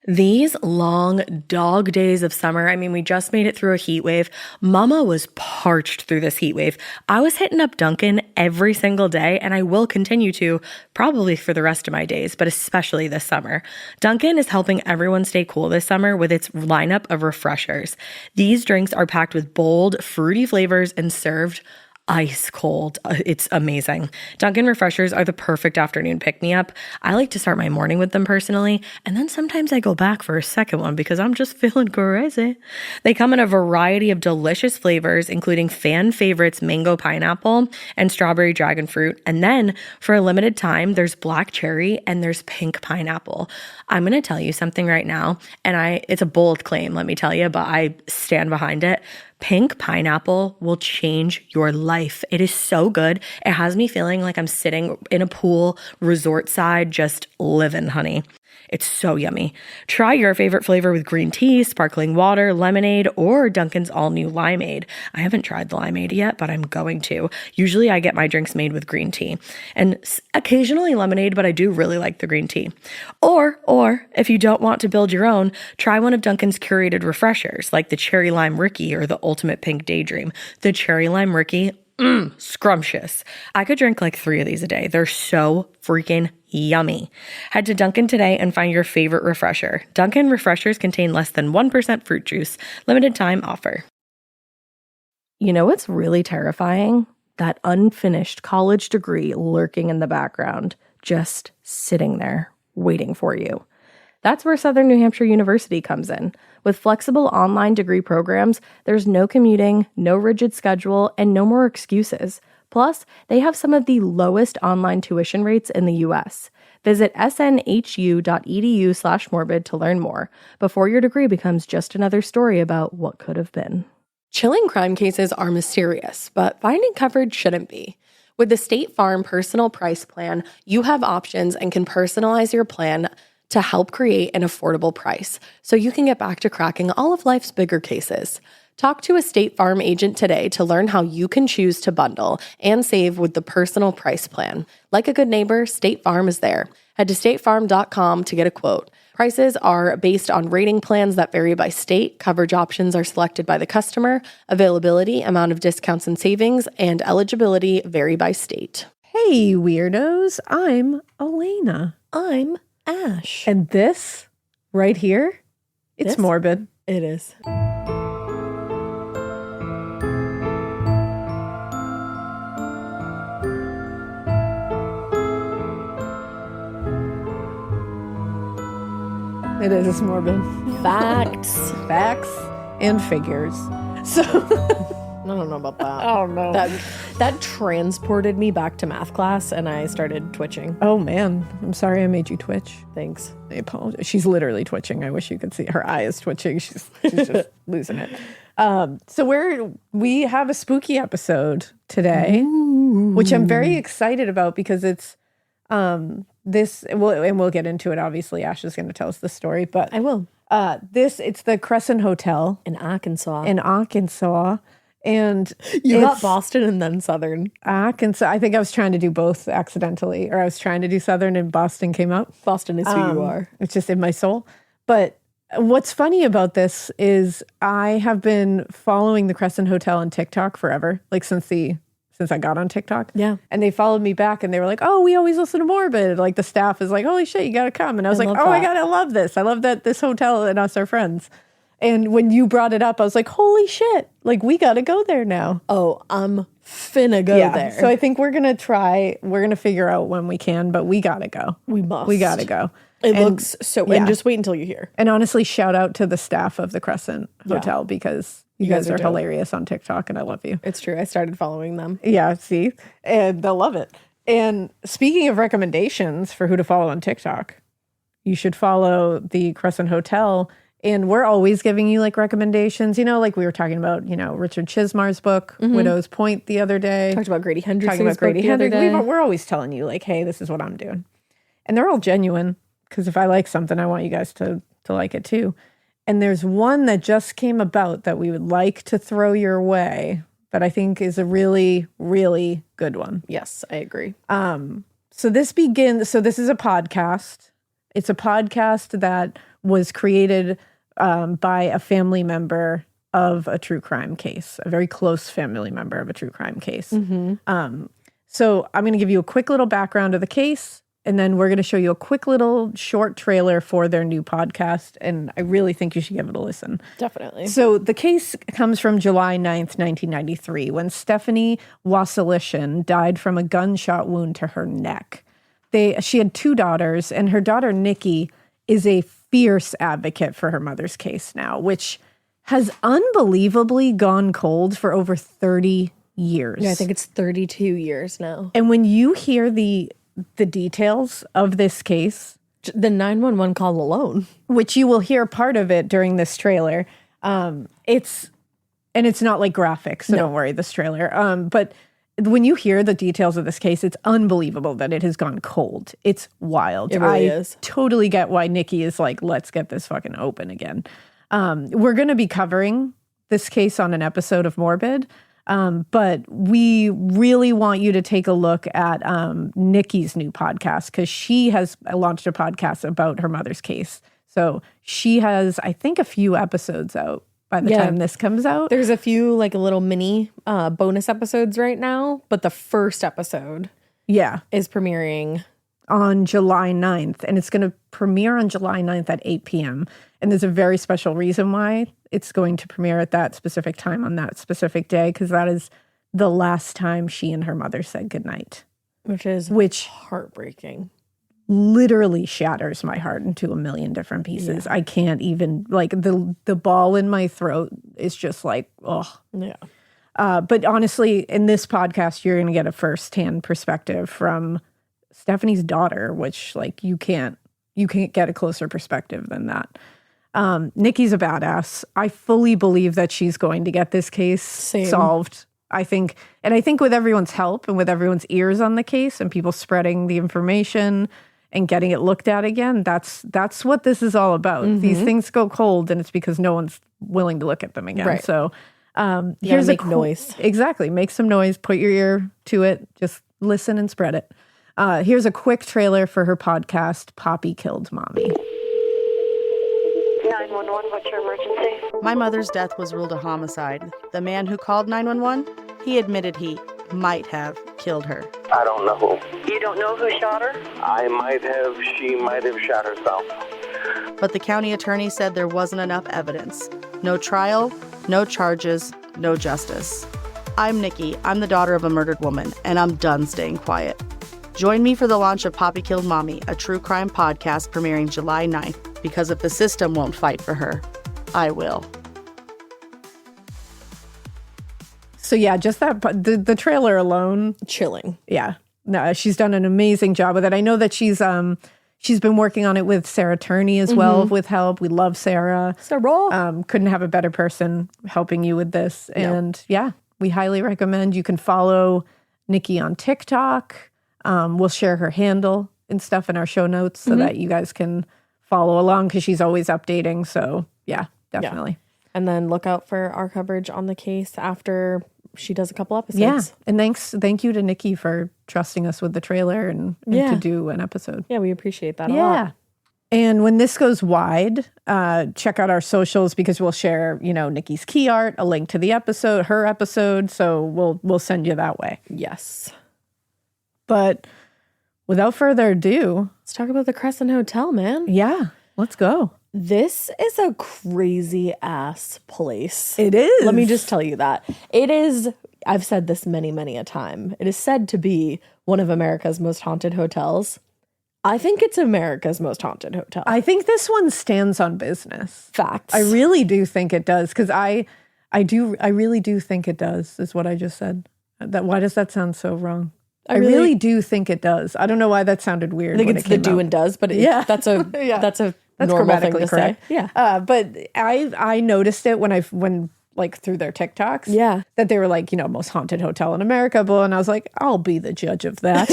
These long dog days of summer, I mean, we just made it through a heat wave. Mama was parched through this heat wave. I was hitting up Dunkin' every single day, and I will continue to probably for the rest of my days, but especially this summer. Dunkin' is helping everyone stay cool this summer with its lineup of refreshers. These drinks are packed with bold, fruity flavors and served ice cold. It's amazing. Dunkin' refreshers are the perfect afternoon pick-me-up. I like to start my morning with them personally, and then sometimes I go back for a second one because I'm just feeling crazy. They come in a variety of delicious flavors, including fan favorites mango pineapple and strawberry dragon fruit. And then for a limited time, there's black cherry and there's pink pineapple. I'm going to tell you something right now, and it's a bold claim, let me tell you, but I stand behind it. Pink pineapple will change your life. It is so good. It has me feeling like I'm sitting in a pool, resort side, just living, honey. It's so yummy. Try your favorite flavor with green tea, sparkling water, lemonade, or Dunkin's all-new limeade. I haven't tried the limeade yet, but I'm going to. Usually I get my drinks made with green tea and occasionally lemonade, but I do really like the green tea. Or if you don't want to build your own, try one of Dunkin's curated refreshers like the Cherry Lime Ricky or the Ultimate Pink Daydream. The Cherry Lime Ricky, scrumptious. I could drink like 3 of these a day. They're so freaking yummy. Head to Dunkin' today and find your favorite refresher. Dunkin' refreshers contain less than 1% fruit juice. Limited time offer. You know what's really terrifying? That unfinished college degree lurking in the background, just sitting there waiting for you. That's where Southern New Hampshire University comes in. With flexible online degree programs, there's no commuting, no rigid schedule, and no more excuses. Plus, they have some of the lowest online tuition rates in the U.S. Visit snhu.edu/morbid to learn more before your degree becomes just another story about what could have been. Chilling crime cases are mysterious, but finding coverage shouldn't be. With the State Farm Personal Price Plan, you have options and can personalize your plan to help create an affordable price so you can get back to cracking all of life's bigger cases. Talk to a State Farm agent today to learn how you can choose to bundle and save with the Personal Price Plan. Like a good neighbor, State Farm is there. Head to statefarm.com to get a quote. Prices are based on rating plans that vary by state. Coverage options are selected by the customer. Availability, amount of discounts and savings, and eligibility vary by state. Hey, weirdos. I'm Alaina. I'm Ash. And this right here, it's morbid. It is. It is morbid. Facts. Facts and figures. So I don't know about that. Oh, no. That transported me back to math class, and I started twitching. Oh, man. I'm sorry I made you twitch. Thanks. I apologize. She's literally twitching. I wish you could see. Her eye is twitching. She's just losing it. So we have a spooky episode today, which I'm very excited about because it's we'll get into it. Obviously, Ash is going to tell us the story, but I will. It's the Crescent Hotel in Arkansas. And you got Boston and then Southern. Arkansas. I think I was trying to do both accidentally, or I was trying to do Southern and Boston came up. Boston is who you are. It's just in my soul. But what's funny about this is I have been following the Crescent Hotel on TikTok forever, like since I got on TikTok. Yeah. And they followed me back and they were like, oh, we always listen to Morbid. Like the staff is like, holy shit, you got to come. And I was like, oh my God, I love this. I love that this hotel and us are friends. And when you brought it up, I was like, holy shit, like we got to go there now. Oh, I'm finna go there. So I think we're going to figure out when we can, but we got to go. We must. We got to go. It looks so, and just wait until you hear. And honestly, shout out to the staff of the Crescent Hotel because you guys are hilarious on TikTok and I love you. It's true. I started following them. Yeah, see? And they'll love it. And speaking of recommendations for who to follow on TikTok, you should follow the Crescent Hotel. And we're always giving you like recommendations, like we were talking about, Richard Chismar's book, Widow's Point the other day. Talked about Grady Hendrickson's book the other day. We're always telling you like, hey, this is what I'm doing. And they're all genuine because if I like something, I want you guys to like it too. And there's one that just came about that we would like to throw your way that I think is a really, really good one. Yes, I agree. So this is a podcast. It's a podcast that was created by a family member of a true crime case, a very close family member of a true crime case. So I'm going to give you a quick little background of the case, and then we're going to show you a quick little short trailer for their new podcast, and I really think you should give it a listen. Definitely. So the case comes from July 9th, 1993, when Stephanie Wasilishin died from a gunshot wound to her neck. She had 2 daughters, and her daughter, Mikie, is a fierce advocate for her mother's case now, which has unbelievably gone cold for over 30 years. Yeah, I think it's 32 years now. And when you hear the details of this case, The 911 call alone. which you will hear part of it during this trailer, it's not like graphic, so don't worry, this trailer. But when you hear the details of this case, it's unbelievable that it has gone cold. It's wild. It really is. Totally get why Nikki is like, let's get this fucking open again. We're going to be covering this case on an episode of Morbid, but we really want you to take a look at Nikki's new podcast, because she has launched a podcast about her mother's case. So she has, I think, a few episodes out by the time this comes out. There's a few like little mini bonus episodes right now, but the first episode is premiering on July 9th, and it's going to premiere on July 9th at 8 p.m. And there's a very special reason why it's going to premiere at that specific time on that specific day, because that is the last time she and her mother said goodnight. Which heartbreaking. Literally shatters my heart into a million different pieces. I can't even, like, the ball in my throat is just like, oh. Yeah. But honestly, in this podcast, you're going to get a firsthand perspective from Stephanie's daughter, which, like, you can't get a closer perspective than that. Nikki's a badass. I fully believe that she's going to get this case solved. I think with everyone's help and with everyone's ears on the case and people spreading the information and getting it looked at again, that's what this is all about. These things go cold, and it's because no one's willing to look at them again. Right. So here's make noise. Exactly. Make some noise. Put your ear to it. Just listen and spread it. Here's a quick trailer for her podcast, Poppy Killed Mommy. 911, what's your emergency? My mother's death was ruled a homicide. The man who called 911, he admitted he might have killed her. I don't know. You don't know who shot her? She might have shot herself. But the county attorney said there wasn't enough evidence. No trial, no charges, no justice. I'm Nikki. I'm the daughter of a murdered woman, and I'm done staying quiet. Join me for the launch of Poppy Killed Mommy, a true crime podcast premiering July 9th, because if the system won't fight for her, I will. So yeah, just that, the trailer alone. Chilling. Yeah. No, she's done an amazing job with it. I know that she's been working on it with Sarah Turney as well, with help. We love Sarah. Couldn't have a better person helping you with this. And we highly recommend. You can follow Nikki on TikTok. We'll share her handle and stuff in our show notes so that you guys can follow along, because she's always updating. So yeah, definitely. Yeah. And then look out for our coverage on the case after she does a couple episodes. Yeah. And thank you to Nikki for trusting us with the trailer and to do an episode. Yeah, we appreciate that a lot. And when this goes wide, check out our socials, because we'll share, Nikki's key art, a link to the episode, her episode. So we'll send you that way. Yes. But without further ado, let's talk about the Crescent Hotel, man. Yeah, let's go. This is a crazy ass place. It is. Let me just tell you that. It is, I've said this many, many a time. It is said to be one of America's most haunted hotels. I think it's America's most haunted hotel. I think this one stands on business. Facts. I really do think it does, because I really do think it does, is what I just said. Why does that sound so wrong? I really do think it does. I don't know why that sounded weird. I think it's the do and does, but that's grammatically correct. Say. Yeah. But I noticed it when like through their TikToks. Yeah. That they were like, most haunted hotel in America, and I was like, I'll be the judge of that.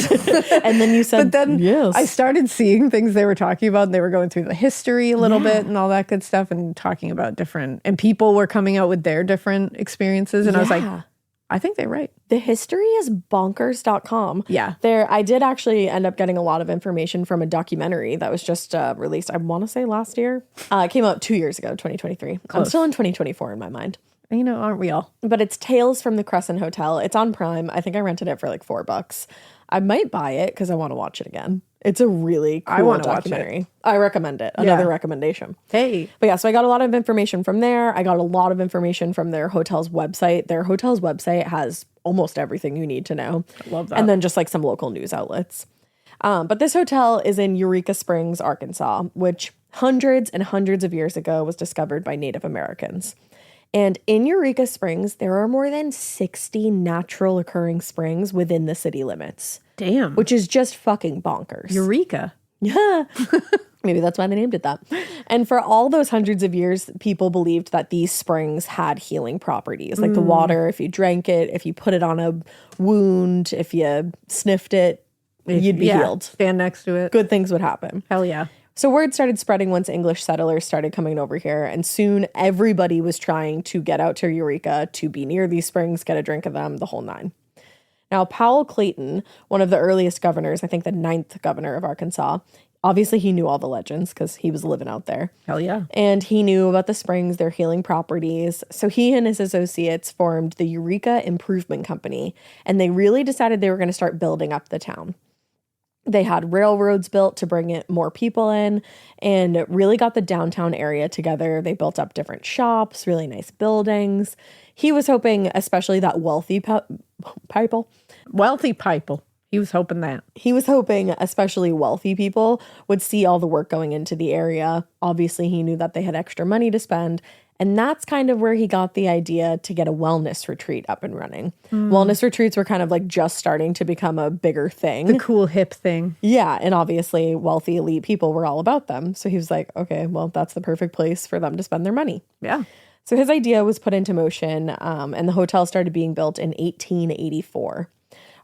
And then you said, but then yes. I started seeing things they were talking about, and they were going through the history a little bit and all that good stuff, and talking about and people were coming out with their different experiences. And I was like, I think they're right. The history is bonkers.com. Yeah. I did actually end up getting a lot of information from a documentary that was just released, I want to say last year. It came out 2 years ago, 2023. I'm still in 2024 in my mind. You know, aren't we all? But it's Tales from the Crescent Hotel. It's on Prime. I think I rented it for like $4. I might buy it because I want to watch it again. It's a really cool documentary. I recommend it. Another recommendation. Hey. But yeah, so I got a lot of information from there. I got a lot of information from their hotel's website. Their hotel's website has almost everything you need to know. I love that. And then just like some local news outlets. But this hotel is in Eureka Springs, Arkansas, which hundreds and hundreds of years ago was discovered by Native Americans. And in Eureka Springs, there are more than 60 natural occurring springs within the city limits. Damn. Which is just fucking bonkers. Eureka. Yeah. Maybe that's why they named it that. And for all those hundreds of years, people believed that these springs had healing properties. Like the water, if you drank it, if you put it on a wound, if you sniffed it, you'd be healed. Stand next to it. Good things would happen. Hell yeah. So word started spreading once English settlers started coming over here, and soon everybody was trying to get out to Eureka to be near these springs, get a drink of them, the whole nine. Now, Powell Clayton, one of the earliest governors, I think the 9th governor of Arkansas, obviously he knew all the legends because he was living out there. Hell yeah. And he knew about the springs, their healing properties. So he and his associates formed the Eureka Improvement Company, and they really decided they were going to start building up the town. They had railroads built to bring more people in and really got the downtown area together. They built up different shops, really nice buildings. He was hoping, especially that wealthy people. Wealthy people. He was hoping that. He was hoping especially wealthy people would see all the work going into the area. Obviously, he knew that they had extra money to spend. And that's kind of where he got the idea to get a wellness retreat up and running. Wellness retreats were kind of like just starting to become a bigger thing. The cool hip thing. Yeah. And obviously wealthy elite people were all about them. So he was like, okay, well, that's the perfect place for them to spend their money. Yeah. So his idea was put into motion, and the hotel started being built in 1884.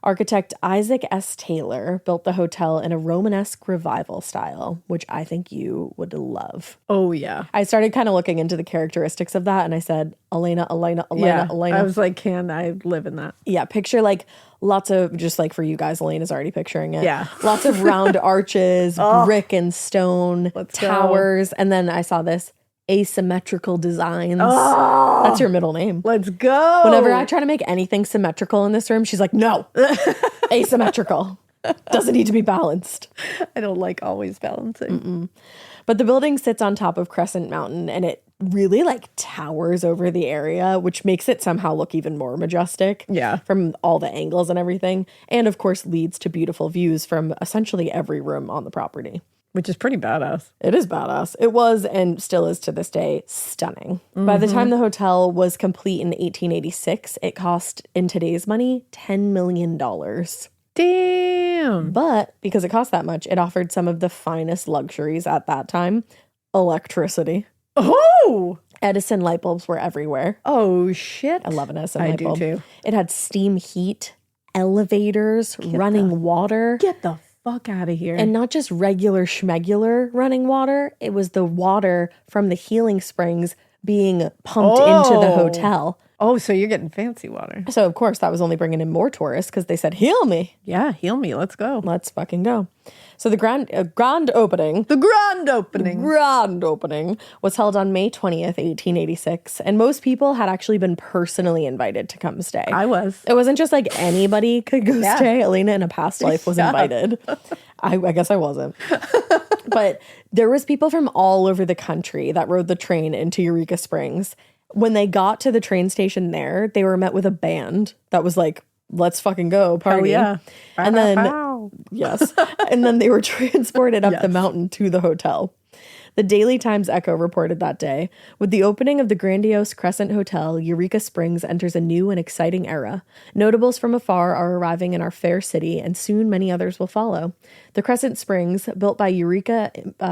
Architect Isaac S. Taylor built the hotel in a Romanesque revival style, which I think you would love. Oh, yeah. I started kind of looking into the characteristics of that, and I said, Alaina. I was like, can I live in that? Yeah, picture like lots of, just like for you guys, Alaina's already picturing it. Yeah. Lots of round arches, brick and stone, towers, and then I saw this. Asymmetrical designs. Oh, that's your middle name. Let's go. Whenever I try to make anything symmetrical in this room, she's like, no, asymmetrical. Doesn't need to be balanced. I don't like always balancing. But the building sits on top of Crescent Mountain, and it really like towers over the area, which makes it somehow look even more majestic. Yeah. From all the angles and everything. And of course leads to beautiful views from essentially every room on the property. Which is pretty badass. It is badass. It was and still is to this day stunning. By the time the hotel was complete in 1886, it cost, in today's money, $10 million. Damn. But because it cost that much, it offered some of the finest luxuries at that time. Electricity. Oh! Edison light bulbs were everywhere. Oh, shit. I love an Edison I light do bulb. too. It had steam heat, elevators, running water. Get the fuck out of here. And not just regular schmegular running water. It was the water from the healing springs being pumped into the hotel. Oh, so you're getting fancy water. So, of course, that was only bringing in more tourists because they said, heal me. Yeah, heal me. Let's go. Let's fucking go. So the grand opening. The grand opening. Grand opening was held on May 20th, 1886. And most people had actually been personally invited to come stay. I was. It wasn't just like anybody could go stay. Alaina in a past life was invited. I guess I wasn't. But there was people from all over the country that rode the train into Eureka Springs. When they got to the train station there, they were met with a band that was like, let's fucking go party. Oh, yeah. And then, yes. And then they were transported up the mountain to the hotel. The Daily Times Echo reported that day, with the opening of the grandiose Crescent Hotel, Eureka Springs enters a new and exciting era. Notables from afar are arriving in our fair city, and soon many others will follow. The Crescent Springs, built by Eureka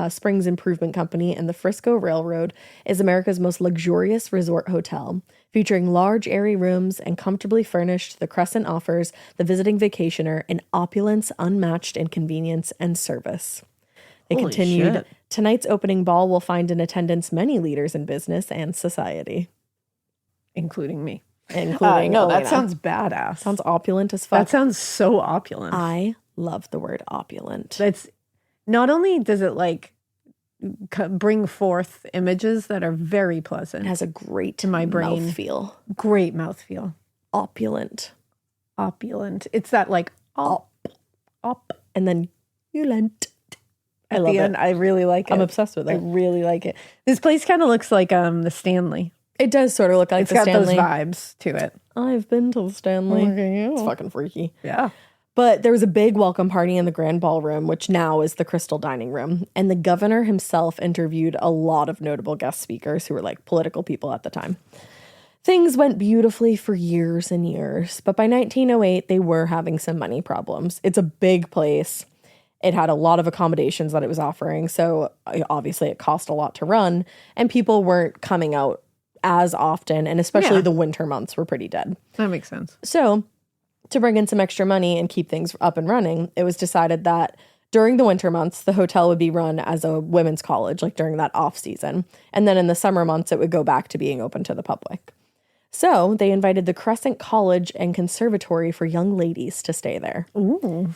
Springs Improvement Company and the Frisco Railroad, is America's most luxurious resort hotel. Featuring large, airy rooms and comfortably furnished, the Crescent offers the visiting vacationer an opulence unmatched in convenience and service. They Holy continued, shit. Tonight's opening ball will find in attendance many leaders in business and society. Including me. including No, Alaina. that sounds badass. Sounds opulent as fuck. That sounds so opulent. I love the word opulent. That's not only does it like bring forth images that are very pleasant. It has a great to my brain mouthfeel. Great mouthfeel. Opulent. Opulent. It's that like op, and then ulent. At the end. I really like it. I'm obsessed with it. I really like it. This place kind of looks like the Stanley. It does sort of look like it's the got Stanley. those vibes to it. I've been to the Stanley. Look at you. It's fucking freaky. Yeah. But there was a big welcome party in the Grand Ballroom, which now is the Crystal Dining Room. And the governor himself interviewed a lot of notable guest speakers who were like political people at the time. Things went beautifully for years and years. But by 1908, they were having some money problems. It's a big place. It had a lot of accommodations that it was offering. So obviously it cost a lot to run. And people weren't coming out as often. And especially the winter months were pretty dead. That makes sense. So to bring in some extra money and keep things up and running, it was decided that during the winter months, the hotel would be run as a women's college, like during that off season. And then in the summer months, it would go back to being open to the public. So they invited the Crescent College and Conservatory for young ladies to stay there. Ooh.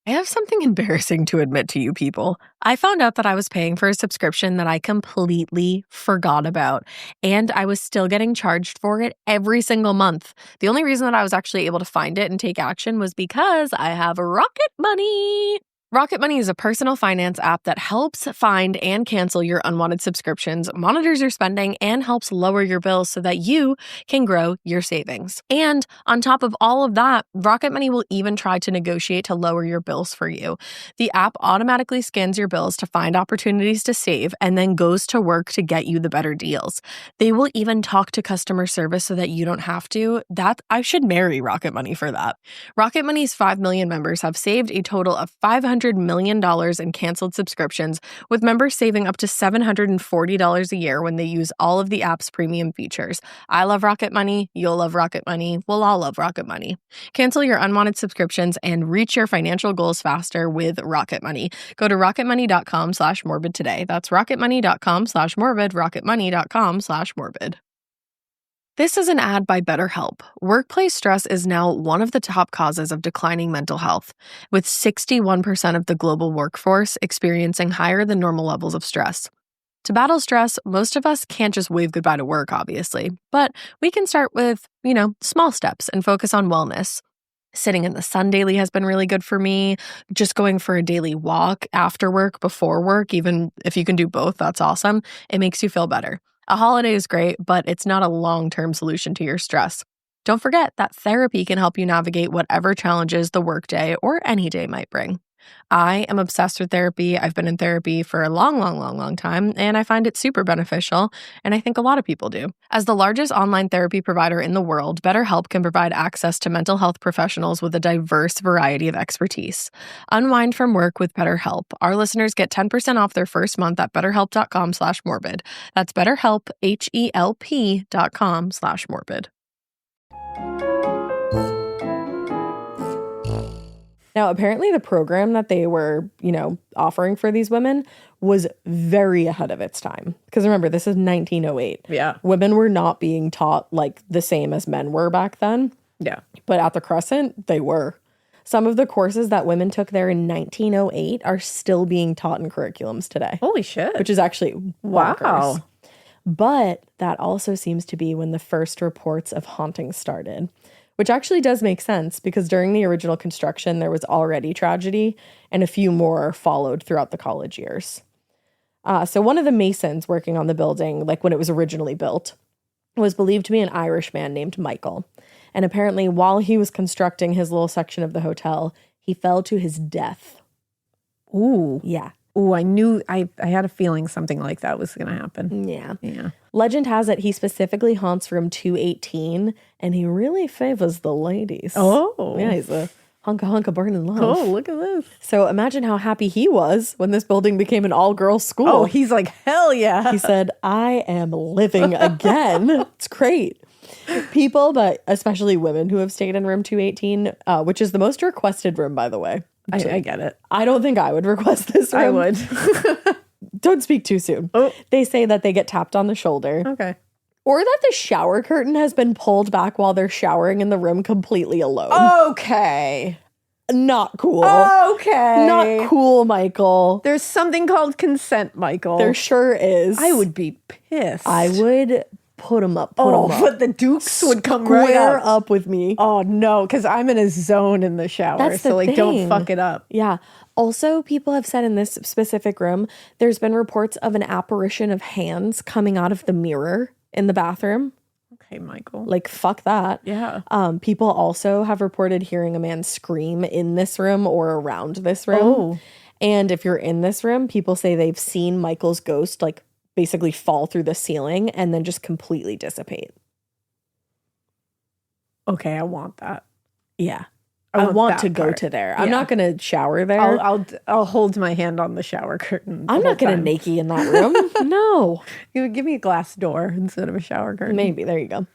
I have something embarrassing to admit to you people. I found out that I was paying for a subscription that I completely forgot about, and I was still getting charged for it every single month. The only reason that I was actually able to find it and take action was because I have Rocket Money. Rocket Money is a personal finance app that helps find and cancel your unwanted subscriptions, monitors your spending, and helps lower your bills so that you can grow your savings. And on top of all of that, Rocket Money will even try to negotiate to lower your bills for you. The app automatically scans your bills to find opportunities to save and then goes to work to get you the better deals. They will even talk to customer service so that you don't have to. I should marry Rocket Money for that. Rocket Money's 5 million members have saved a total of $500 million in canceled subscriptions, with members saving up to $740 a year when they use all of the app's premium features. I love Rocket Money. You'll love Rocket Money. We'll all love Rocket Money. Cancel your unwanted subscriptions and reach your financial goals faster with Rocket Money. Go to rocketmoney.com/morbid today. That's rocketmoney.com/morbid, rocketmoney.com/morbid. This is an ad by BetterHelp. Workplace stress is now one of the top causes of declining mental health, with 61% of the global workforce experiencing higher than normal levels of stress. To battle stress, most of us can't just wave goodbye to work, obviously, but we can start with, small steps and focus on wellness. Sitting in the sun daily has been really good for me. Just going for a daily walk after work, before work, even if you can do both, that's awesome. It makes you feel better. A holiday is great, but it's not a long-term solution to your stress. Don't forget that therapy can help you navigate whatever challenges the workday or any day might bring. I am obsessed with therapy. I've been in therapy for a long time, and I find it super beneficial, and I think a lot of people do. As the largest online therapy provider in the world, BetterHelp can provide access to mental health professionals with a diverse variety of expertise. Unwind from work with BetterHelp. Our listeners get 10% off their first month at betterhelp.com/morbid. That's BetterHelp, HELP.com/morbid. Now, apparently the program that they were, offering for these women was very ahead of its time. Because remember, this is 1908. Yeah. Women were not being taught like the same as men were back then. Yeah. But at the Crescent, they were. Some of the courses that women took there in 1908 are still being taught in curriculums today. Holy shit. Which is actually bonkers. Wow. But that also seems to be when the first reports of hauntings started. Which actually does make sense because during the original construction, there was already tragedy and a few more followed throughout the college years. So one of the masons working on the building, like when it was originally built, was believed to be an Irish man named Michael. And apparently while he was constructing his little section of the hotel, he fell to his death. Ooh. Yeah. Ooh, I knew, I had a feeling something like that was going to happen. Yeah. Yeah. Legend has it he specifically haunts room 218, and he really favors the ladies. Oh. Yeah, he's a hunka burning love. Oh, look at this. So imagine how happy he was when this building became an all-girls school. Oh, he's like, hell yeah. He said, I am living again. It's great. People, but especially women who have stayed in room 218, which is the most requested room, by the way. I get it. I don't think I would request this room. I would. Don't speak too soon. Oh. They say that they get tapped on the shoulder. Okay. Or that the shower curtain has been pulled back while they're showering in the room completely alone. Okay. Not cool. Okay. Not cool, Michael. There's something called consent, Michael. There sure is. I would be pissed. I would put them up. But the Dukes would come right Square up. up with me. Oh no, because I'm in a zone in the shower. That's the so like, don't thing. fuck it up. Yeah. Also, people have said in this specific room, there's been reports of an apparition of hands coming out of the mirror in the bathroom. Okay, Michael. Like, fuck that. Yeah. People also have reported hearing a man scream in this room or around this room. Oh. And if you're in this room, people say they've seen Michael's ghost, like, basically fall through the ceiling and then just completely dissipate. Okay, I want that. Yeah. I want that to go part. to there. I'm Yeah. not going to shower there. I'll hold my hand on the shower curtain. I'm not going to naked in that room. No. You give me a glass door instead of a shower curtain. Maybe. There you go.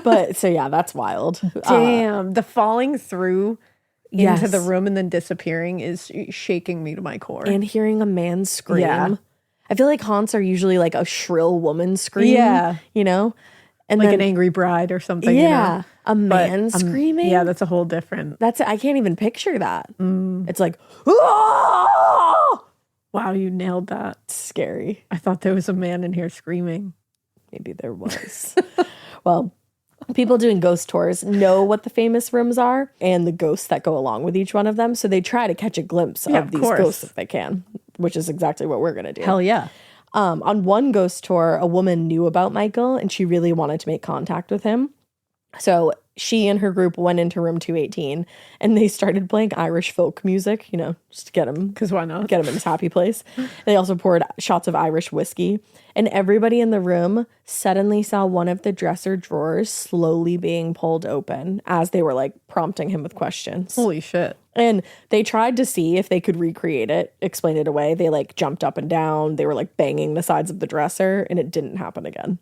But so yeah, that's wild. Damn, the falling through Yes. into the room and then disappearing is shaking me to my core. And hearing a man scream. Yeah. I feel like haunts are usually like a shrill woman scream. Yeah. You know? And like then, an angry bride or something. yeah. You know? A man screaming. Yeah, that's a whole different. That's I can't even picture that. It's like, Wow, you nailed that. scary. I thought there was a man in here screaming. Maybe there was. Well, people doing ghost tours know what the famous rooms are and the ghosts that go along with each one of them. So they try to catch a glimpse Yeah, of of these course. ghosts if they can, which is exactly what we're going to do. Hell yeah. On one ghost tour, a woman knew about Michael and she really wanted to make contact with him. So she and her group went into room 218 and they started playing Irish folk music, you know, just to get him. Because why not? Get him in his happy place. They also poured shots of Irish whiskey. And everybody in the room suddenly saw one of the dresser drawers slowly being pulled open as they were like prompting him with questions. Holy shit. And they tried to see if they could recreate it, explain it away. They like jumped up and down. They were like banging the sides of the dresser and it didn't happen again.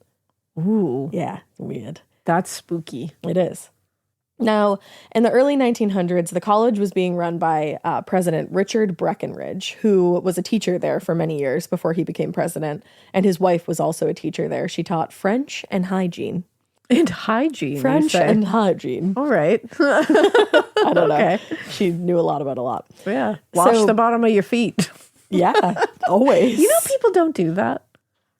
Ooh, Yeah, weird. that's spooky. It is. Now, in the early 1900s, the college was being run by President Richard Breckinridge, who was a teacher there for many years before he became president. And his wife was also a teacher there. She taught French and hygiene. And hygiene. French you say. and hygiene. All right. I don't know. Okay. She knew a lot about a lot. Yeah. Wash So- the bottom of your feet. Yeah, always. You know, people don't do that.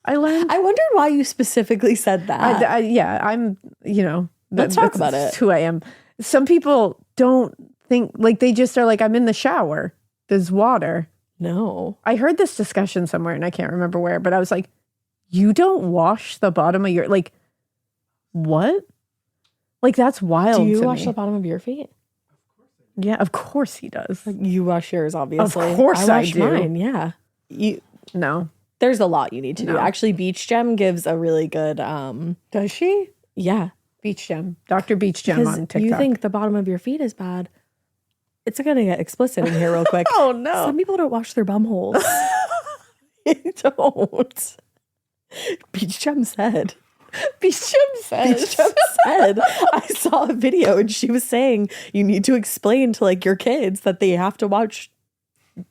I learned. I wondered why you specifically said that. I'm, you know. Let's talk about that's it. who I am. Some people don't think, like, they just are like, I'm in the shower. There's water. No. I heard this discussion somewhere and I can't remember where, but I was like, you don't wash the bottom of your, like, what? Like, that's wild. Do you to wash me. the bottom of your feet? Yeah, of course he does. You wash yours, obviously. Of course I wash do. mine, yeah. No. There's a lot you need to do. No. Actually, Beach Gem gives a really good, Does she? yeah. Beach Gem. Dr. Beach Gem Because on TikTok. you think the bottom of your feet is bad. It's going to get explicit in here real quick. Oh, no. Some people don't wash their bum holes. They don't. Beach Gem said. Beach Gem says. Beach Gem said. I saw a video and she was saying you need to explain to like your kids that they have to wash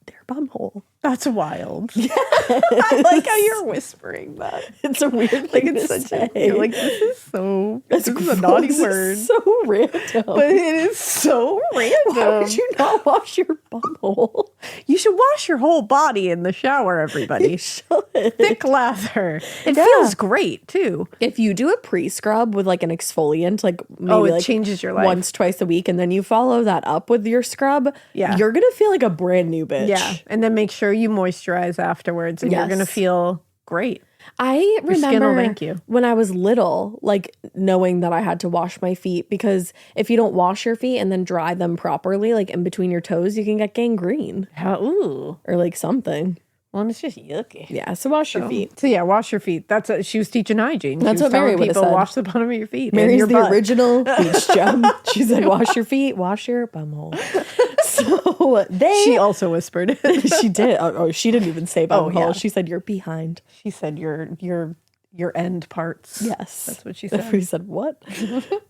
their bum hole. That's wild. Yeah. I like how you're whispering that. It's a weird Like, thing it's to such say. a, you're like, this is so, this is a gross. naughty It's word. so random. But it is so random. Why would you not wash your bum hole? You should wash your whole body in the shower, everybody. You should. Thick lather. It Yeah. feels great, too. If you do a pre-scrub with like an exfoliant, like maybe Oh, it like changes your life. once, twice a week, and then you follow that up with your scrub, Yeah. you're gonna feel like a brand new bitch. Yeah. And then make sure you moisturize afterwards and you're Yes. going to feel great. I skin will remember thank you. when I was little, like knowing that I had to wash my feet because if you don't wash your feet and then dry them properly, like in between your toes, you can get gangrene Ooh. or like something. Well, it's just yucky. Yeah, so wash your feet. So yeah, wash your feet. She was teaching hygiene. That's she was what Mary telling would've people said. wash the bottom of your feet. and Mary's your the butt. original beach gem. She said, wash your feet, wash your bumhole. So they... She also whispered it. She did. Oh, she didn't even say bumhole. yeah. She said, you're behind. She said your end parts. Yes. That's what she said. We said, what?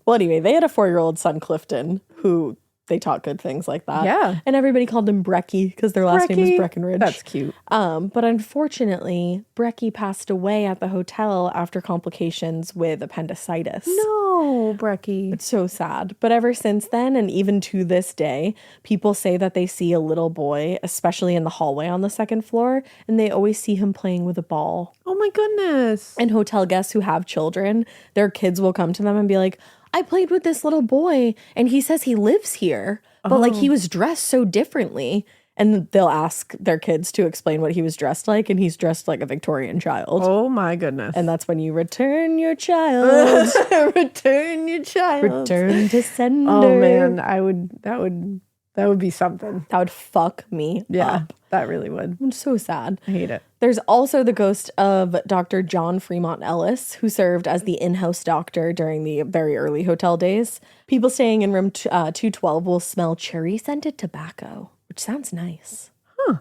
Well, anyway, they had a 4-year-old son, Clifton, who they taught good things like that. Yeah. And everybody called him Brecky because their last name was Breckenridge. That's cute. But unfortunately, Brecky passed away at the hotel after complications with appendicitis. No, Brecky. It's so sad. But ever since then, and even to this day, people say that they see a little boy, especially in the hallway on the second floor, and they always see him playing with a ball. Oh my goodness. And hotel guests who have children, their kids will come to them and be like, I played with this little boy and he says he lives here, but like he was dressed so differently. And they'll ask their kids to explain what he was dressed like, and he's dressed like a Victorian child. Oh my goodness. And that's when you return your child. Return your child. Return to sender. Oh man, that would be something. That would fuck me up. That really would. I'm so sad. I hate it. There's also the ghost of Dr. John Fremont Ellis, who served as the in-house doctor during the very early hotel days. People staying in room 212 will smell cherry-scented tobacco, which sounds nice. Huh.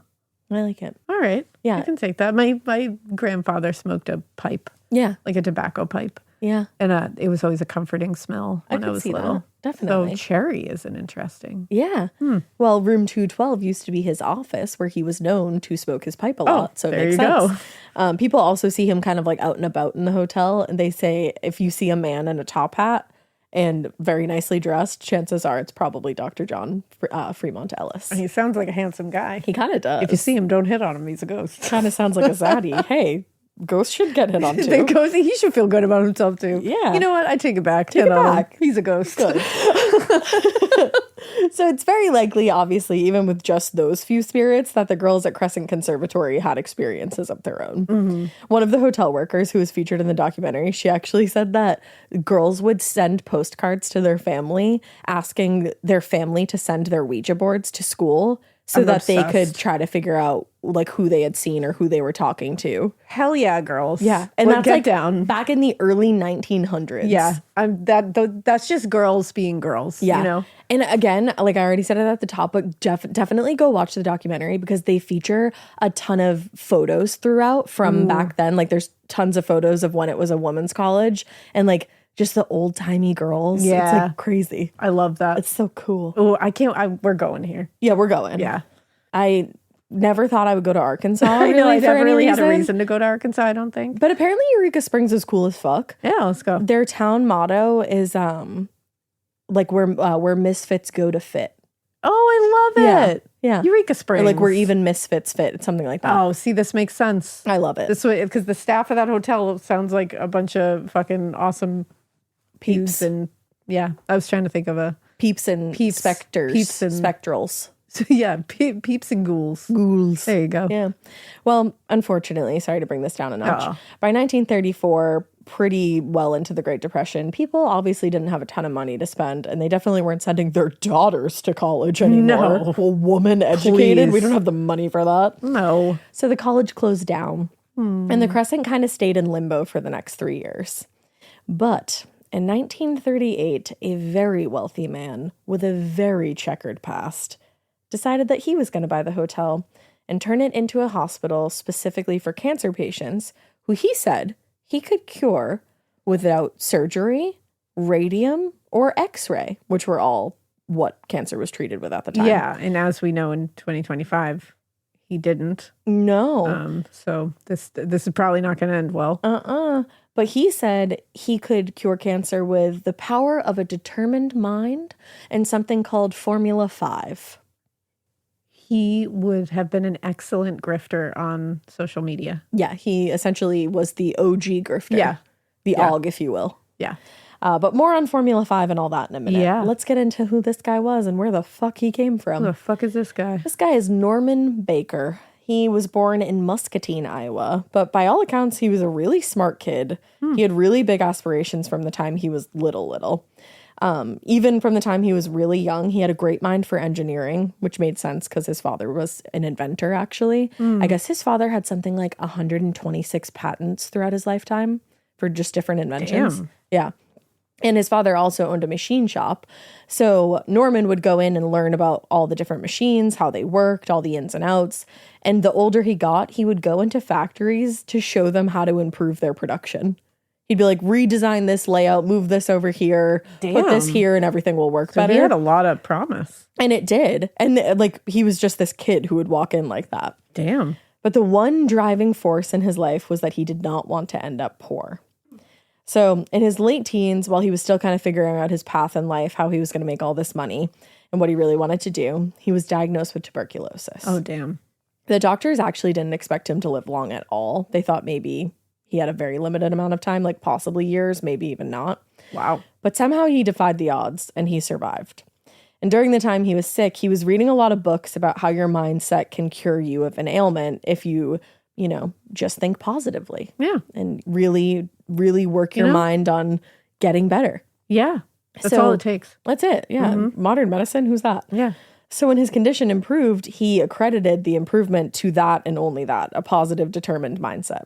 I like it. All right. Yeah. I can take that. My grandfather smoked a pipe, Yeah. like a tobacco pipe. Yeah. And it was always a comforting smell when I could was see little. that. Definitely. So cherry is an interesting. Yeah. Well, room 212 used to be his office where he was known to smoke his pipe a lot. So it there makes you go. sense. People also see him kind of like out and about in the hotel. And they say if you see a man in a top hat and very nicely dressed, chances are it's probably Dr. John Fremont Ellis. He sounds like a handsome guy. He kind of does. If you see him, don't hit on him. He's a ghost. Kind of sounds like a zaddy. Hey, ghosts should get hit on too. The ghost, he should feel good about himself too. Yeah. You know what? I take it back. Take Hit it on him. back. He's a ghost. Good. So it's very likely, obviously, even with just those few spirits, that the girls at Crescent Conservatory had experiences of their own. One of the hotel workers who was featured in the documentary, she actually said that girls would send postcards to their family asking their family to send their Ouija boards to school so I'm that they obsessed. could try to figure out like who they had seen or who they were talking to. Hell yeah, girls. Yeah. And Well, that's get like down. back in the early 1900s. Yeah. That's just girls being girls. Yeah. You know? And again, like I already said it at the top, but definitely go watch the documentary because they feature a ton of photos throughout from back then. Like there's tons of photos of when it was a women's college and like just the old timey girls. Yeah. It's like crazy. I love that. It's so cool. Oh, I can't. We're going here. Yeah, we're going. Yeah. I never thought I would go to Arkansas. I know. I for never any really had a reason. reason to go to Arkansas, I don't think. But apparently Eureka Springs is cool as fuck. Yeah, let's go. Their town motto is like where misfits go to fit. Oh, I love it. Yeah. Eureka Springs. Or like where even misfits fit. It's something like that. Oh, see, this makes sense. I love it. This way, because the staff of that hotel sounds like a bunch of fucking awesome Peeps. and yeah, I was trying to think of a Peeps and Peeps. specters. Peeps and- spectrals. peeps and ghouls. Ghouls. There you go. Yeah. Well, unfortunately, sorry to bring this down a notch. Oh. By 1934, pretty well into the Great Depression, people obviously didn't have a ton of money to spend, and they definitely weren't sending their daughters to college anymore. No. A woman educated. Please. We don't have the money for that. No. So the college closed down, and the Crescent kind of stayed in limbo for the next 3 years. But in 1938, a very wealthy man with a very checkered past decided that he was going to buy the hotel and turn it into a hospital specifically for cancer patients who he said he could cure without surgery, radium, or x-ray, which were all what cancer was treated with at the time. Yeah, and as we know in 2025, he didn't. No. So this is probably not going to end well. But he said he could cure cancer with the power of a determined mind and something called Formula 5. He would have been an excellent grifter on social media. Yeah, he essentially was the OG grifter. Yeah. The Yeah. AUG, if you will. Yeah. But more on Formula 5 and all that in a minute. Yeah. Let's get into who this guy was and where the fuck he came from. Who the fuck is this guy? This guy is Norman Baker. He was born in Muscatine, Iowa, but by all accounts, he was a really smart kid. He had really big aspirations from the time he was little. Even from the time he was really young, he had a great mind for engineering, which made sense because his father was an inventor, actually. I guess his father had something like 126 patents throughout his lifetime for just different inventions. Damn. Yeah. And his father also owned a machine shop. So Norman would go in and learn about all the different machines, how they worked, all the ins and outs. And the older he got, he would go into factories to show them how to improve their production. He'd be like, redesign this layout, move this over here, put this Damn. here, and everything will work So better. he had a lot of promise. And it did. And like, he was just this kid who would walk in like that. Damn. But the one driving force in his life was that he did not want to end up poor. So in his late teens, while he was still kind of figuring out his path in life, how he was going to make all this money and what he really wanted to do, he was diagnosed with tuberculosis. Oh, damn. The doctors actually didn't expect him to live long at all. They thought maybe he had a very limited amount of time, like possibly years, maybe even not. Wow. But somehow he defied the odds and he survived. And during the time he was sick, he was reading a lot of books about how your mindset can cure you of an ailment if you, just think positively. Yeah. And really, really work your mind on getting better. Yeah. That's So- all it takes. That's it. Yeah. Modern medicine, who's that? Yeah. So when his condition improved, he accredited the improvement to that and only that, a positive, determined mindset.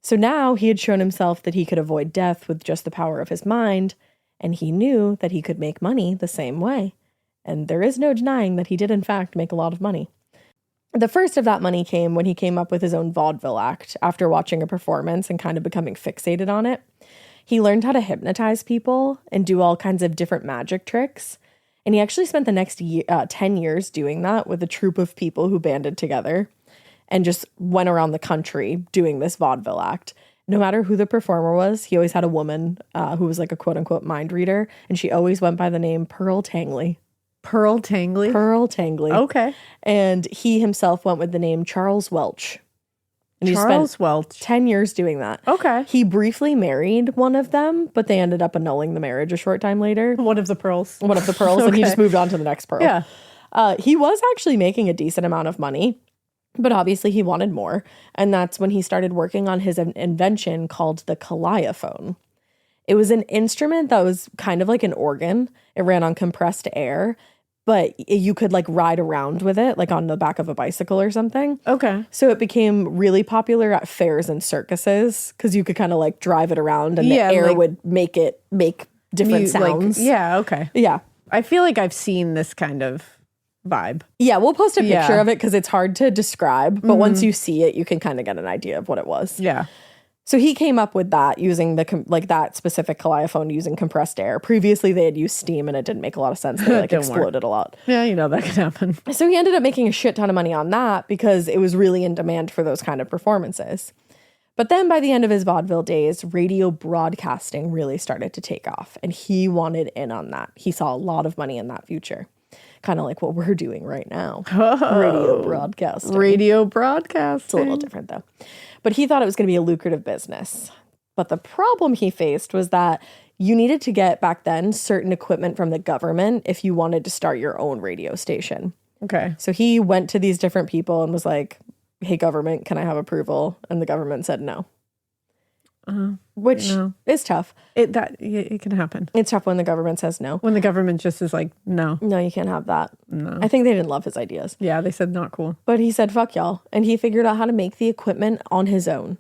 So now he had shown himself that he could avoid death with just the power of his mind, and he knew that he could make money the same way. And there is no denying that he did, in fact, make a lot of money. The first of that money came when he came up with his own vaudeville act after watching a performance and kind of becoming fixated on it. He learned how to hypnotize people and do all kinds of different magic tricks. And he actually spent the next 10 years doing that with a troupe of people who banded together and just went around the country doing this vaudeville act. No matter who the performer was, he always had a woman who was like a quote unquote mind reader. And she always went by the name Pearl Tangley. Pearl Tangley? Pearl Tangley. Okay. And he himself went with the name Charles Welch. And he Charles spent Welch. 10 years doing that. Okay. He briefly married one of them, but they ended up annulling the marriage a short time later. One of the pearls. One of the pearls, and he Okay. just moved on to the next pearl. Yeah. He was actually making a decent amount of money, but obviously he wanted more. And that's when he started working on his invention called the calliophone. It was an instrument that was kind of like an organ. It ran on compressed air, but you could like ride around with it, like on the back of a bicycle or something. Okay. So it became really popular at fairs and circuses because you could kind of like drive it around and Yeah, the air like- would make different sounds. Yeah, okay. Yeah. I feel like I've seen this kind of vibe. Yeah, we'll post a picture Yeah. of it because it's hard to describe. But once you see it, you can kind of get an idea of what it was. Yeah. So he came up with that using that specific calliophone using compressed air. Previously, they had used steam and it didn't make a lot of sense. They like Didn't work. exploded a lot. Yeah, that could happen. So he ended up making a shit ton of money on that because it was really in demand for those kind of performances. But then by the end of his vaudeville days, radio broadcasting really started to take off and he wanted in on that. He saw a lot of money in that future. Kind of like what we're doing right now. Radio broadcasting. Radio broadcast. It's a little different though. But he thought it was going to be a lucrative business. But the problem he faced was that you needed to get back then certain equipment from the government if you wanted to start your own radio station. Okay. So he went to these different people and was like, hey, government, can I have approval? And the government said no. Which no. is tough. It can happen. It's tough when the government says no. When the government just is like, no. No, you can't have that. No. I think they didn't love his ideas. Yeah, they said not cool. But he said, fuck y'all. And he figured out how to make the equipment on his own.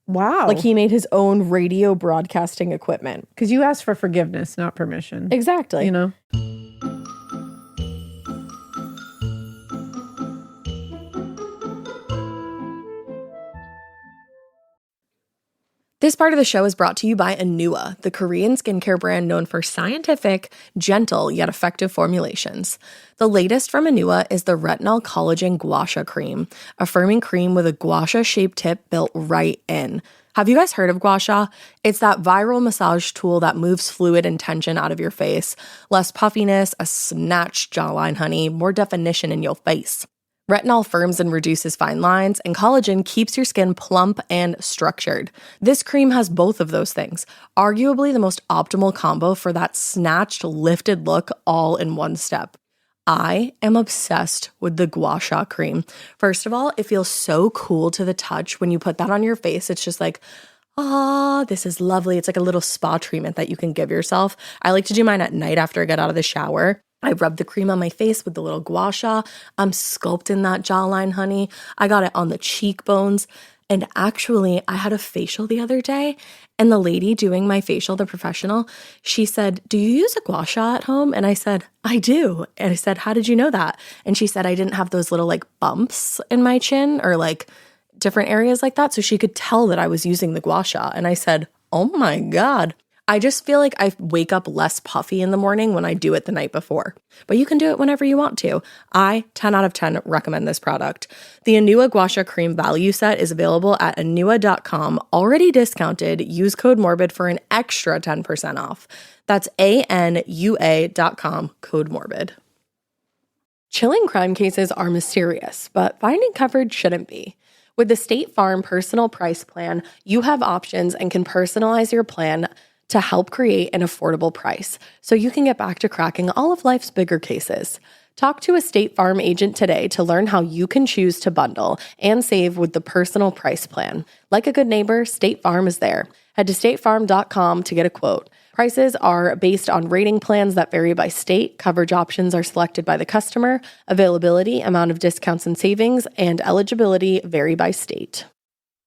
Wow. Like he made his own radio broadcasting equipment. Because you asked for forgiveness, not permission. Exactly. This part of the show is brought to you by Anua, the Korean skincare brand known for scientific, gentle, yet effective formulations. The latest from Anua is the Retinol Collagen Gua Sha Cream, a firming cream with a gua sha-shaped tip built right in. Have you guys heard of gua sha? It's that viral massage tool that moves fluid and tension out of your face. Less puffiness, a snatched jawline, honey, more definition in your face. Retinol firms and reduces fine lines, and collagen keeps your skin plump and structured. This cream has both of those things, arguably the most optimal combo for that snatched, lifted look all in one step. I am obsessed with the Gua Sha cream. First of all, it feels so cool to the touch. When you put that on your face, it's just like, this is lovely. It's like a little spa treatment that you can give yourself. I like to do mine at night after I get out of the shower. I rub the cream on my face with the little gua sha. I'm sculpting that jawline, honey. I got it on the cheekbones. And actually, I had a facial the other day, and the lady doing my facial, the professional, she said, do you use a gua sha at home? And I said, I do. And I said, how did you know that? And she said, I didn't have those little like bumps in my chin or like different areas like that. So she could tell that I was using the gua sha. And I said, Oh my God. I just feel like I wake up less puffy in the morning when I do it the night before. But you can do it whenever you want to. I, 10 out of 10, recommend this product. The Anua Gua Sha Cream Value Set is available at anua.com, already discounted. Use code MORBID for an extra 10% off. That's ANUA.com, code MORBID. Chilling crime cases are mysterious, but finding coverage shouldn't be. With the State Farm Personal Price Plan, you have options and can personalize your plan to help create an affordable price so you can get back to cracking all of life's bigger cases. Talk to a State Farm agent today to learn how you can choose to bundle and save with the Personal Price Plan. Like a good neighbor, State Farm is there. Head to statefarm.com to get a quote. Prices are based on rating plans that vary by state. Coverage options are selected by the customer. Availability, amount of discounts and savings, and eligibility vary by state.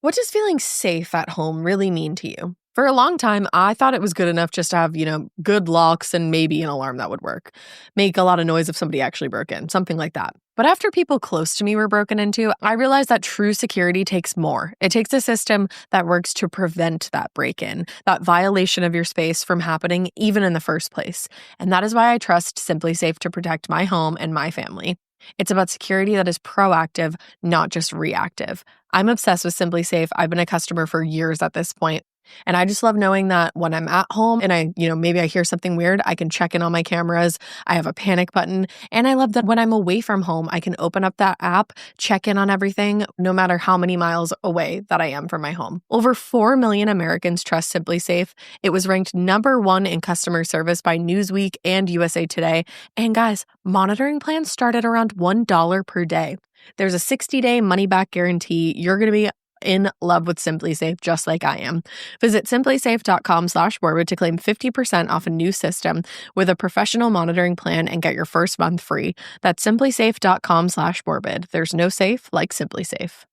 What does feeling safe at home really mean to you? For a long time, I thought it was good enough just to have, good locks and maybe an alarm that would work. Make a lot of noise if somebody actually broke in, something like that. But after people close to me were broken into, I realized that true security takes more. It takes a system that works to prevent that break-in, that violation of your space from happening even in the first place. And that is why I trust Simply Safe to protect my home and my family. It's about security that is proactive, not just reactive. I'm obsessed with Simply Safe. I've been a customer for years at this point. And I just love knowing that when I'm at home and maybe I hear something weird, I can check in on my cameras. I have a panic button. And I love that when I'm away from home, I can open up that app, check in on everything, no matter how many miles away that I am from my home. Over 4 million Americans trust Simply Safe. It was ranked #1 in customer service by Newsweek and USA Today. And guys, monitoring plans start at around $1 per day. There's a 60-day money-back guarantee. You're going to be in love with Simply Safe, just like I am. Visit simplysafe.com/morbid to claim 50% off a new system with a professional monitoring plan and get your first month free. That's simplysafe.com/morbid. There's no safe like Simply Safe.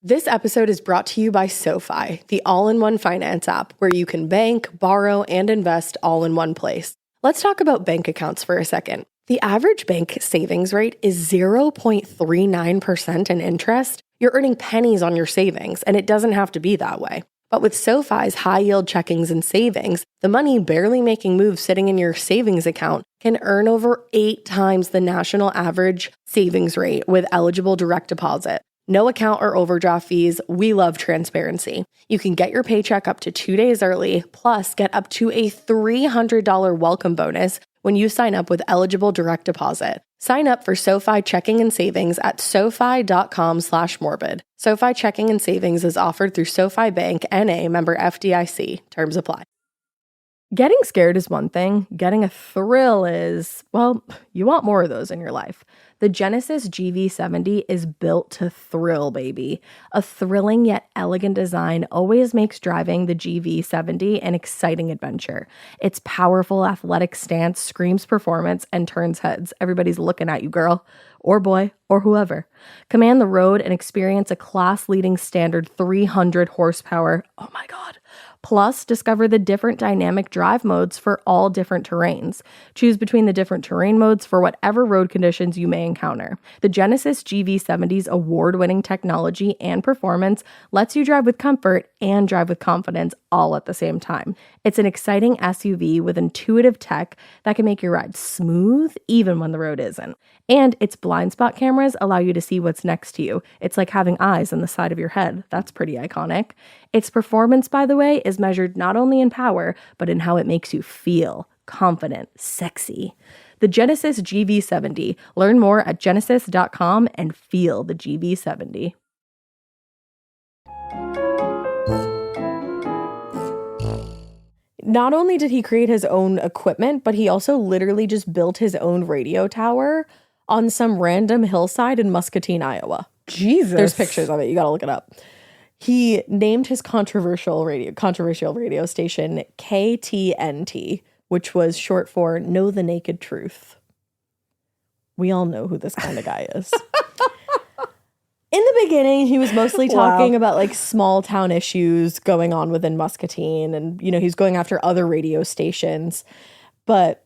This episode is brought to you by SoFi, the all-in-one finance app where you can bank, borrow, and invest all in one place. Let's talk about bank accounts for a second. The average bank savings rate is 0.39% in interest. You're earning pennies on your savings, and it doesn't have to be that way. But with SoFi's high-yield checkings and savings, the money barely making moves sitting in your savings account can earn over 8 times the national average savings rate with eligible direct deposit. No account or overdraft fees. We love transparency. You can get your paycheck up to 2 days early, plus get up to a $300 welcome bonus when you sign up with eligible direct deposit. Sign up for SoFi checking and savings at SoFi.com/morbid. SoFi checking and savings is offered through SoFi Bank, N.A., member FDIC. Terms apply. Getting scared is one thing. Getting a thrill is, well, you want more of those in your life. The Genesis GV70 is built to thrill, baby. A thrilling yet elegant design always makes driving the GV70 an exciting adventure. Its powerful athletic stance screams performance and turns heads. Everybody's looking at you, girl, or boy, or whoever. Command the road and experience a class-leading standard 300 horsepower. Oh my God. Plus, discover the different dynamic drive modes for all different terrains. Choose between the different terrain modes for whatever road conditions you may encounter. The Genesis GV70's award-winning technology and performance lets you drive with comfort and drive with confidence all at the same time. It's an exciting SUV with intuitive tech that can make your ride smooth even when the road isn't. And its blind spot cameras allow you to see what's next to you. It's like having eyes on the side of your head. That's pretty iconic. Its performance, by the way, is measured not only in power, but in how it makes you feel confident, sexy. The Genesis GV70. Learn more at genesis.com and feel the GV70. Not only did he create his own equipment, but he also literally just built his own radio tower on some random hillside in Muscatine, Iowa. Jesus. There's pictures of it. You got to look it up. He named his controversial radio station KTNT, which was short for Know the Naked Truth. We all know who this kind of guy is. In the beginning, he was mostly talking about like small town issues going on within Muscatine, and he's going after other radio stations. But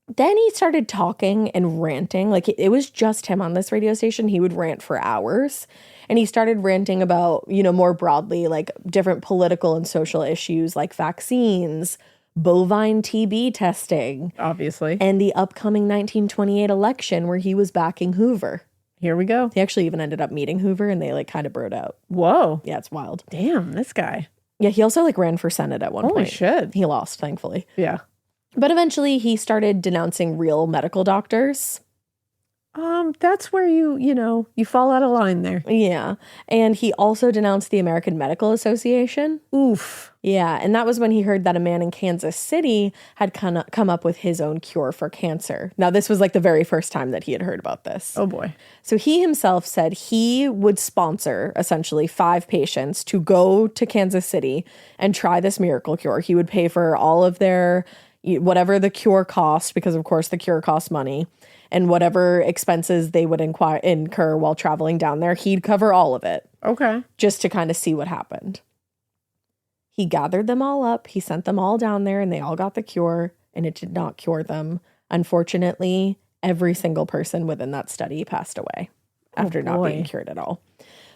Then he started talking and ranting. Like it was just him on this radio station. He would rant for hours. And he started ranting about, more broadly, like different political and social issues like vaccines, bovine TB testing, Obviously. and the upcoming 1928 election where he was backing Hoover. Here we go. He actually even ended up meeting Hoover and they like kind of broed out. Whoa. Yeah, it's wild. Damn, this guy. Yeah, he also like ran for Senate at one Holy point. shit. He lost, thankfully. Yeah. But eventually he started denouncing real medical doctors. That's where you fall out of line there. Yeah. And he also denounced the American Medical Association. Oof. Yeah. And that was when he heard that a man in Kansas City had come up with his own cure for cancer. Now, this was like the very first time that he had heard about this. Oh boy. So he himself said he would sponsor essentially 5 patients to go to Kansas City and try this miracle cure. He would pay for all of their, whatever the cure cost, because of course the cure costs money. And whatever expenses they would incur while traveling down there, he'd cover all of it. Okay. Just to kind of see what happened. He gathered them all up. He sent them all down there and they all got the cure and it did not cure them. Unfortunately, every single person within that study passed away after not being cured at all.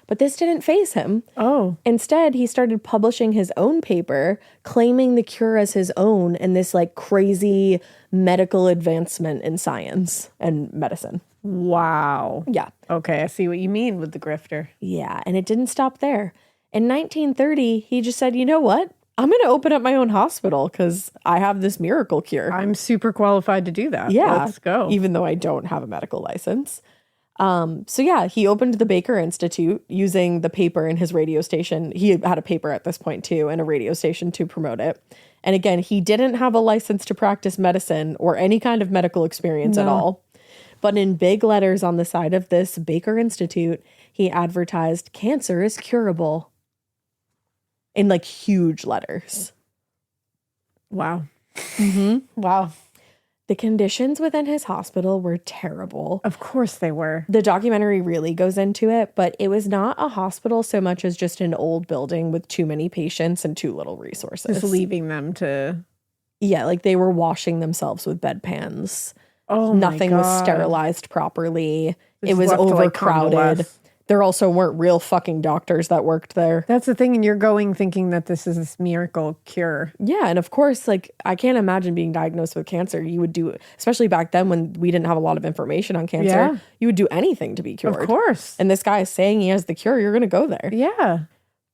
But this didn't faze him. Oh. Instead, he started publishing his own paper, claiming the cure as his own and this like crazy medical advancement in science and medicine. Wow. Yeah. Okay, I see what you mean with the grifter. Yeah, and it didn't stop there. In 1930, he just said, you know what? I'm going to open up my own hospital because I have this miracle cure. I'm super qualified to do that. Yeah. Let's go. Even though I don't have a medical license. So yeah, he opened the Baker Institute using the paper in his radio station. He had a paper at this point too and a radio station to promote it. And again, he didn't have a license to practice medicine or any kind of medical experience at all. But in big letters on the side of this Baker Institute, he advertised cancer is curable in like huge letters. Wow. Mm-hmm. Wow. The conditions within his hospital were terrible. Of course they were. The documentary really goes into it, but it was not a hospital so much as just an old building with too many patients and too little resources. Just leaving them to... Yeah, like they were washing themselves with bedpans. Oh, Nothing my was God. sterilized properly. Just It was left to, like, overcrowded. convalesce. There also weren't real fucking doctors that worked there. That's the thing, and you're going thinking that this is this miracle cure. Yeah, and of course, like, I can't imagine being diagnosed with cancer. You would do, especially back then when we didn't have a lot of information on cancer, Yeah. you would do anything to be cured. Of course. And this guy is saying he has the cure, you're going to go there. Yeah.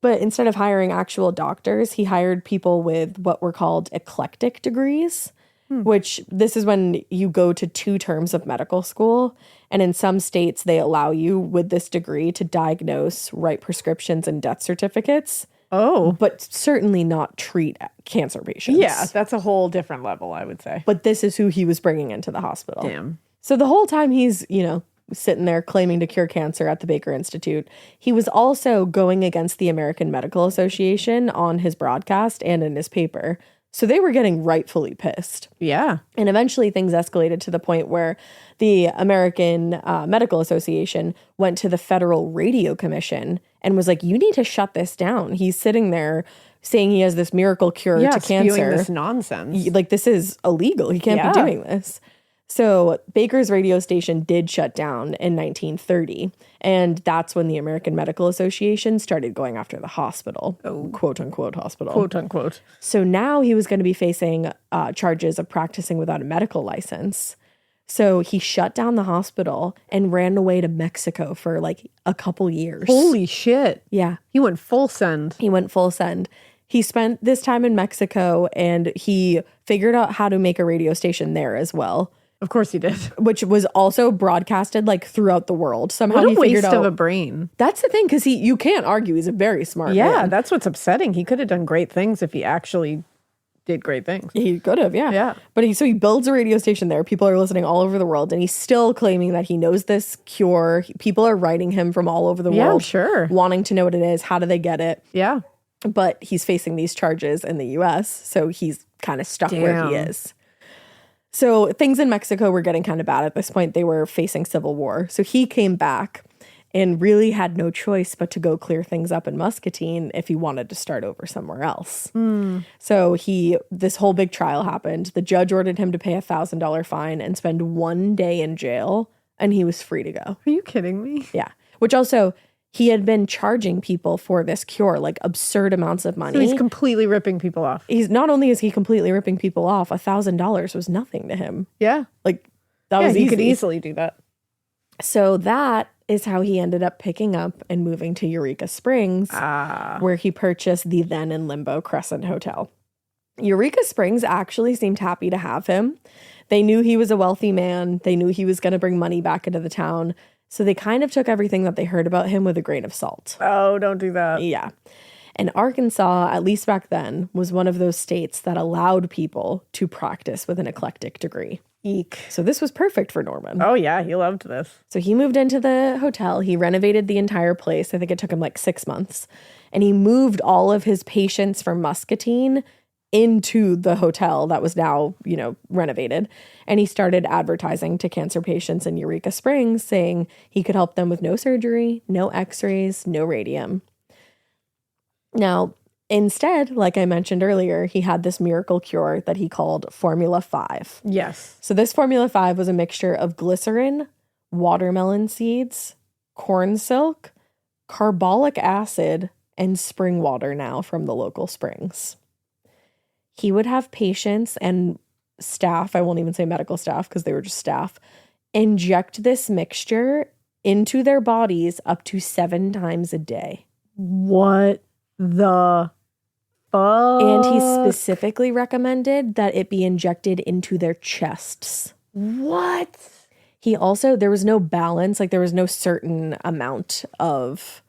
But instead of hiring actual doctors, he hired people with what were called eclectic degrees, which this is when you go to 2 terms of medical school. And in some states, they allow you with this degree to diagnose, write prescriptions and death certificates, Oh. but certainly not treat cancer patients. Yeah, that's a whole different level, I would say. But this is who he was bringing into the hospital. Damn. So the whole time he's, sitting there claiming to cure cancer at the Baker Institute, he was also going against the American Medical Association on his broadcast and in his paper. So they were getting rightfully pissed. Yeah. And eventually things escalated to the point where the American Medical Association went to the Federal Radio Commission and was like, you need to shut this down. He's sitting there saying he has this miracle cure to spewing cancer. this nonsense. Like, this is illegal. He can't be doing this. So Baker's radio station did shut down in 1930. And that's when the American Medical Association started going after the hospital, quote unquote hospital. Quote unquote. So now he was going to be facing charges of practicing without a medical license. So he shut down the hospital and ran away to Mexico for like a couple years. Holy shit. Yeah. He went full send. He went full send. He spent this time in Mexico and he figured out how to make a radio station there as well. Of course he did. Which was also broadcasted like throughout the world. Somehow What a he figured waste out of a brain. That's the thing, because you can't argue. He's a very smart Yeah, man. that's what's upsetting. He could have done great things if he actually did great things. He could have, yeah. Yeah. But he builds a radio station there. People are listening all over the world, and he's still claiming that he knows this cure. People are writing him from all over the Yeah, world, sure. wanting to know what it is. How do they get it? Yeah. But he's facing these charges in the U.S., so he's kind of stuck where he Damn. is. So things in Mexico were getting kind of bad at this point. They were facing civil war. So he came back and really had no choice but to go clear things up in Muscatine if he wanted to start over somewhere else. So this whole big trial happened. The judge ordered him to pay a $1,000 fine and spend 1 day in jail, and he was free to go. Are you kidding me? Yeah. Which also, he had been charging people for this cure, like absurd amounts of money. So he's completely ripping people off. He's not only is he completely ripping people off, $1,000 was nothing to him. Yeah. Like that was he easy. could easily do that. So that is how he ended up picking up and moving to Eureka Springs, where he purchased the then in limbo Crescent Hotel. Eureka Springs actually seemed happy to have him. They knew he was a wealthy man. They knew he was going to bring money back into the town. So they kind of took everything that they heard about him with a grain of salt. Oh, don't do that. Yeah. And Arkansas, at least back then, was one of those states that allowed people to practice with an eclectic degree. Eek. So this was perfect for Norman. Oh, yeah. He loved this. So he moved into the hotel. He renovated the entire place. I think it took him like 6 months. And he moved all of his patients from Muscatine into the hotel that was now, renovated. And he started advertising to cancer patients in Eureka Springs, saying he could help them with no surgery, no x-rays, no radium. Now, instead, like I mentioned earlier, he had this miracle cure that he called Formula 5. Yes. So this Formula 5 was a mixture of glycerin, watermelon seeds, corn silk, carbolic acid, and spring water now from the local springs. He would have patients and staff, I won't even say medical staff because they were just staff, inject this mixture into their bodies up to 7 times a day. What the fuck? And he specifically recommended that it be injected into their chests. What? He also, there was no balance, like there was no certain amount of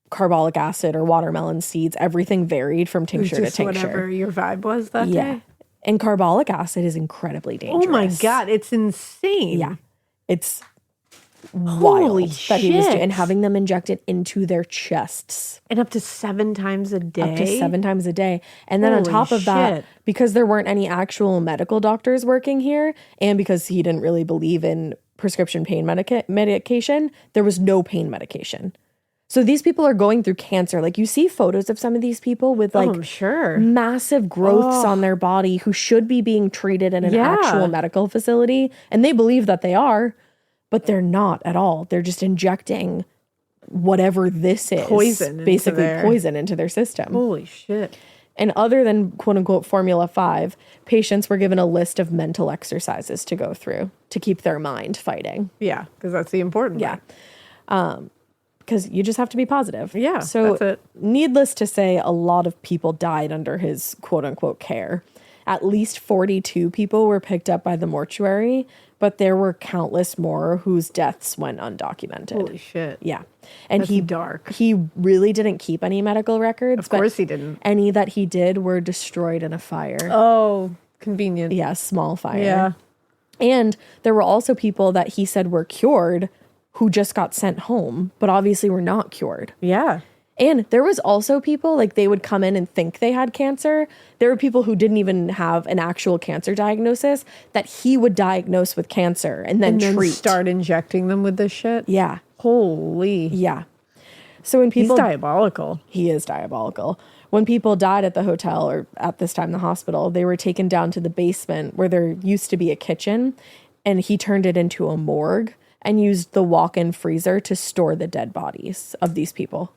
carbolic acid or watermelon seeds. Everything varied from tincture to tincture. Whatever your vibe was that day? And carbolic acid is incredibly dangerous. Oh my God, it's insane. Yeah. It's Holy wild that he was doing, shit. and having them injected into their chests. And up to 7 times a day? Up to 7 times a day. And then on Holy top of that, shit. because there weren't any actual medical doctors working here, and because he didn't really believe in prescription pain medication, there was no pain medication. So these people are going through cancer. Like, you see photos of some of these people with like I'm sure. massive growths on their body who should be being treated in an actual medical facility. And they believe that they are, but they're not at all. They're just injecting whatever this is. Poison basically poison into their system. Holy shit. And other than quote unquote Formula 5, patients were given a list of mental exercises to go through to keep their mind fighting. Yeah, because that's the important Yeah. Because you just have to be positive. Yeah, So that's it. Needless to say, a lot of people died under his quote unquote care. At least 42 people were picked up by the mortuary, but there were countless more whose deaths went undocumented. Holy shit. Yeah. And That's dark. He really didn't keep any medical records. Of course he didn't. Any that he did were destroyed in a fire. Oh, convenient. Yeah, small fire. Yeah. And there were also people that he said were cured who just got sent home, but obviously were not cured. Yeah. And there was also people, like, they would come in and think they had cancer. There were people who didn't even have an actual cancer diagnosis that he would diagnose with cancer and then treat. Start injecting them with this shit? Yeah. Holy. Yeah. So when people... He's diabolical. He is diabolical. When people died at the hotel, or at this time the hospital, they were taken down to the basement where there used to be a kitchen, and he turned it into a morgue and used the walk-in freezer to store the dead bodies of these people.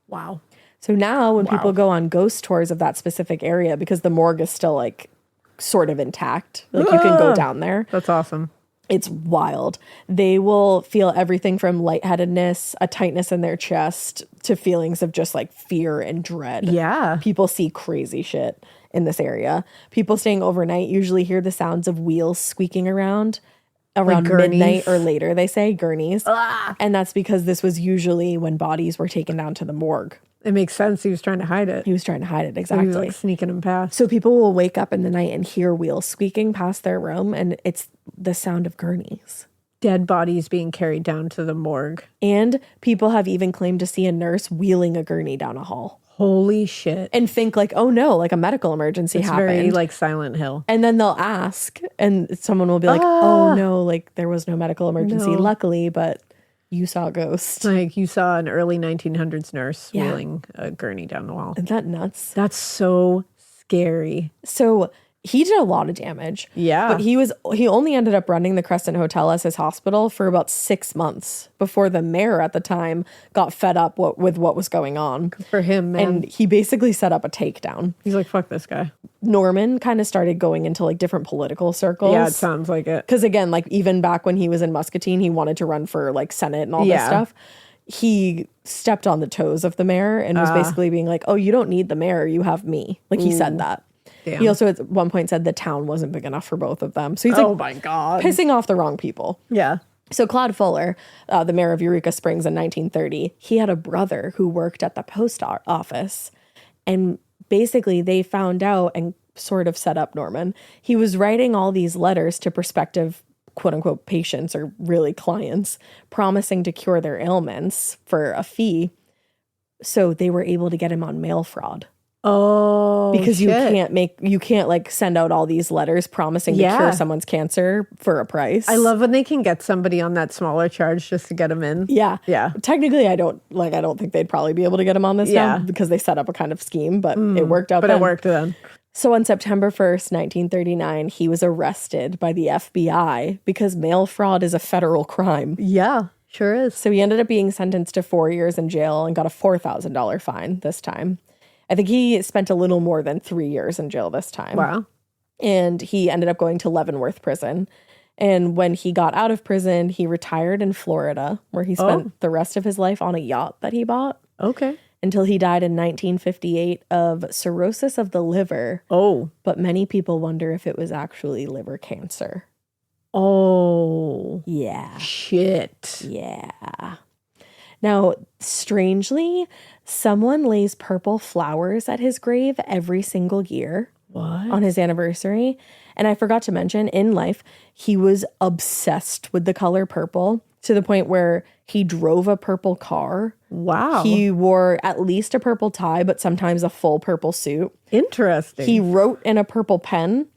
Wow. So now when people go on ghost tours of that specific area, because the morgue is still like sort of intact, like you can go down there. That's awesome. It's wild. They will feel everything from lightheadedness, a tightness in their chest, to feelings of just like fear and dread. Yeah. People see crazy shit in this area. People staying overnight usually hear the sounds of wheels squeaking around midnight or later, they say, gurneys. And that's because this was usually when bodies were taken down to the morgue. It makes sense. He was trying to hide it. He was trying to hide it, So exactly. he was like sneaking them past. So people will wake up in the night and hear wheels squeaking past their room, and it's the sound of gurneys. Dead bodies being carried down to the morgue. And people have even claimed to see a nurse wheeling a gurney down a hall. Holy shit. And think like, oh no, like a medical emergency It's happened. very like Silent Hill. And then they'll ask, and someone will be like, oh no, like there was no medical emergency, No. luckily, but you saw a ghost. Like you saw an early 1900s nurse Yeah. wheeling a gurney down the wall. Isn't that nuts? That's so scary. So he did a lot of damage. Yeah. But he only ended up running the Crescent Hotel as his hospital for about 6 months before the mayor at the time got fed up with what was going on. For him, man. And he basically set up a takedown. He's like, fuck this guy. Norman kind of started going into like different political circles. Yeah, it sounds like it. Because again, like even back when he was in Muscatine, he wanted to run for like Senate and all this stuff. He stepped on the toes of the mayor and was basically being like, oh, you don't need the mayor, you have me. Like he said that. Damn. He also at one point said the town wasn't big enough for both of them. So he's Oh like my God. pissing off the wrong people. Yeah. So Claude Fuller, the mayor of Eureka Springs in 1930, he had a brother who worked at the post office. And basically they found out and sort of set up Norman. He was writing all these letters to prospective quote unquote patients or really clients, promising to cure their ailments for a fee. So they were able to get him on mail fraud. Oh, Because shit. you can't like send out all these letters promising to Yeah. cure someone's cancer for a price. I love when they can get somebody on that smaller charge just to get them in. Yeah. Yeah. Technically, I don't think they'd probably be able to get him on this Yeah. now because they set up a kind of scheme, but it worked out. But then. it worked then. So on September 1st, 1939, he was arrested by the FBI because mail fraud is a federal crime. Yeah, sure is. So he ended up being sentenced to 4 years in jail and got a $4,000 fine this time. I think he spent a little more than 3 years in jail this time. Wow. And he ended up going to Leavenworth Prison. And when he got out of prison, he retired in Florida, where he spent the rest of his life on a yacht that he bought Okay. until he died in 1958 of cirrhosis of the liver. Oh. But many people wonder if it was actually liver cancer. Oh. Yeah. Shit. Yeah. Now, strangely, someone lays purple flowers at his grave every single year. What? On his anniversary. And I forgot to mention, in life, he was obsessed with the color purple to the point where he drove a purple car. Wow. He wore at least a purple tie, but sometimes a full purple suit. Interesting. He wrote in a purple pen.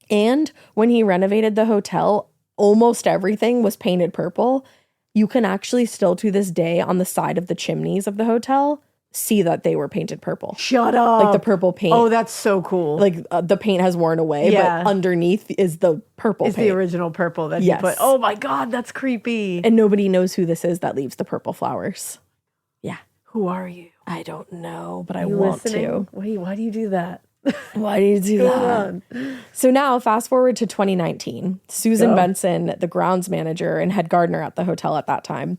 And when he renovated the hotel, almost everything was painted purple. You can actually still to this day on the side of the chimneys of the hotel see that they were painted purple. Shut up. Like the purple paint. Oh, that's so cool. Like the paint has worn away, Yeah. but underneath is the purple It's paint. the original purple that Yes. he put. Oh my God, that's creepy. And nobody knows who this is that leaves the purple flowers. Yeah. Who are you? I don't know, but I You want listening? Wait, why do you do that? to. Why do you do that? So now, fast forward to 2019. Susan Benson, the grounds manager and head gardener at the hotel at that time,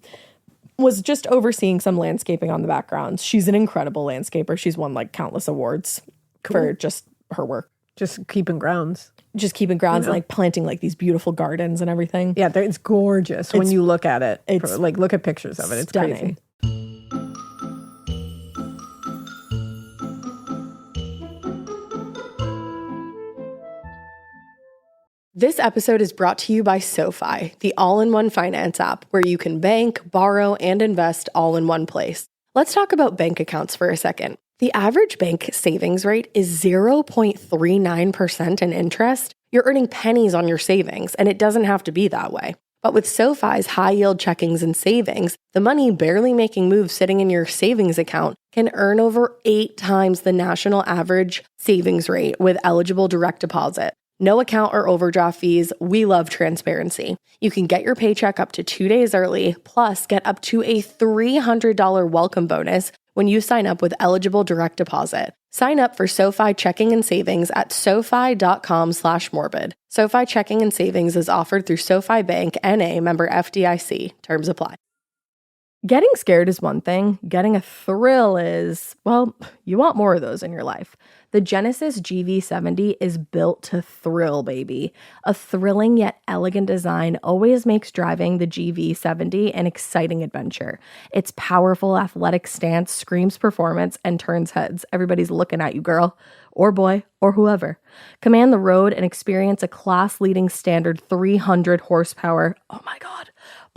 was just overseeing some landscaping on the backgrounds. She's an incredible landscaper. She's won like countless awards for just her work. Just keeping grounds. Just keeping grounds and like planting like these beautiful gardens and everything. Yeah, it's gorgeous when you look at it. it's Like, look at pictures of it. It's stunning. crazy. This episode is brought to you by SoFi, the all-in-one finance app where you can bank, borrow, and invest all in one place. Let's talk about bank accounts for a second. The average bank savings rate is 0.39% in interest. You're earning pennies on your savings, and it doesn't have to be that way. But with SoFi's high-yield checkings and savings, the money barely making moves sitting in your savings account can earn over 8 times the national average savings rate with eligible direct deposit. No account or overdraft fees. We love transparency. You can get your paycheck up to 2 days early, plus get up to a $300 welcome bonus when you sign up with eligible direct deposit. Sign up for SoFi checking and savings at SoFi.com/morbid. SoFi checking and savings is offered through SoFi Bank, N.A., member FDIC. Terms apply. Getting scared is one thing. Getting a thrill is, well, you want more of those in your life. The Genesis GV70 is built to thrill, baby. A thrilling yet elegant design always makes driving the GV70 an exciting adventure. Its powerful athletic stance screams performance and turns heads. Everybody's looking at you, girl, or boy, or whoever. Command the road and experience a class-leading standard 300 horsepower, oh my God,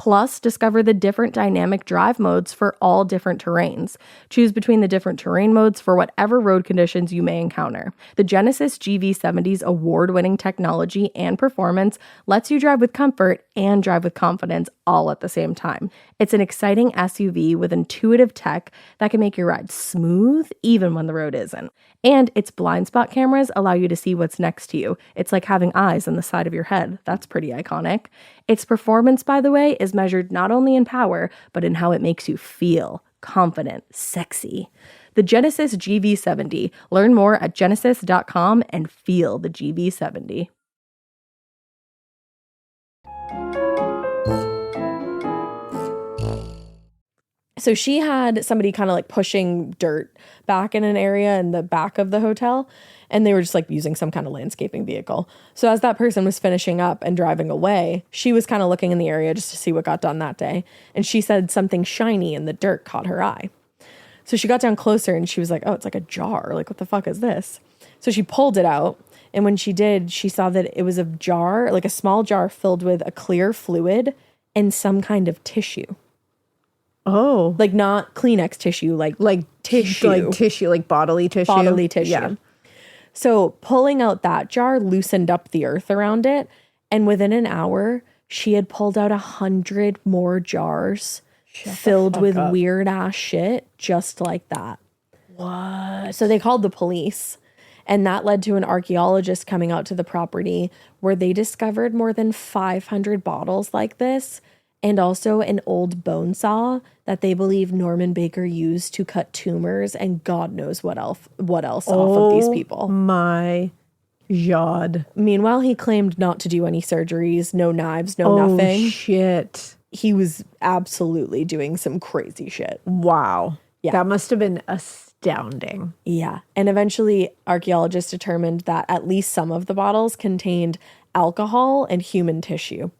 Plus, discover the different dynamic drive modes for all different terrains. Choose between the different terrain modes for whatever road conditions you may encounter. The Genesis GV70's award-winning technology and performance lets you drive with comfort and drive with confidence all at the same time. It's an exciting SUV with intuitive tech that can make your ride smooth even when the road isn't. And its blind spot cameras allow you to see what's next to you. It's like having eyes on the side of your head. That's pretty iconic. Its performance, by the way, is measured not only in power, but in how it makes you feel confident, sexy. The Genesis GV70. Learn more at genesis.com and feel the GV70. So she had somebody kind of like pushing dirt back in an area in the back of the hotel, and they were just like using some kind of landscaping vehicle. So as that person was finishing up and driving away, she was kind of looking in the area just to see what got done that day. And she said something shiny in the dirt caught her eye. So she got down closer and she was like, oh, it's like a jar. Like, what the fuck is this? So she pulled it out. And when she did, she saw that it was a jar, like a small jar filled with a clear fluid and some kind of tissue. Oh. Like not Kleenex tissue, like tissue. Like tissue, like bodily tissue. Bodily tissue. Yeah. So pulling out that jar loosened up the earth around it. And within an hour, she had pulled out 100 more jars filled with weird ass shit just like that. What? So they called the police. And that led to an archaeologist coming out to the property where they discovered more than 500 bottles like this. And also an old bone saw that they believe Norman Baker used to cut tumors and God knows what else off of these people. My God. Meanwhile, he claimed not to do any surgeries, no knives, no nothing. Oh, shit. He was absolutely doing some crazy shit. Wow. Yeah. That must have been astounding. Yeah. And eventually, archaeologists determined that at least some of the bottles contained alcohol and human tissue.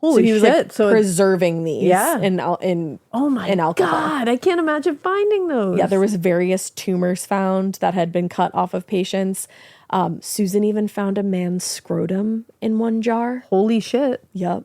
Holy so he was shit. like preserving these in oh my in alcohol. God, I can't imagine finding those. Yeah, there was various tumors found that had been cut off of patients. Susan even found a man's scrotum in one jar. Holy shit. Yep.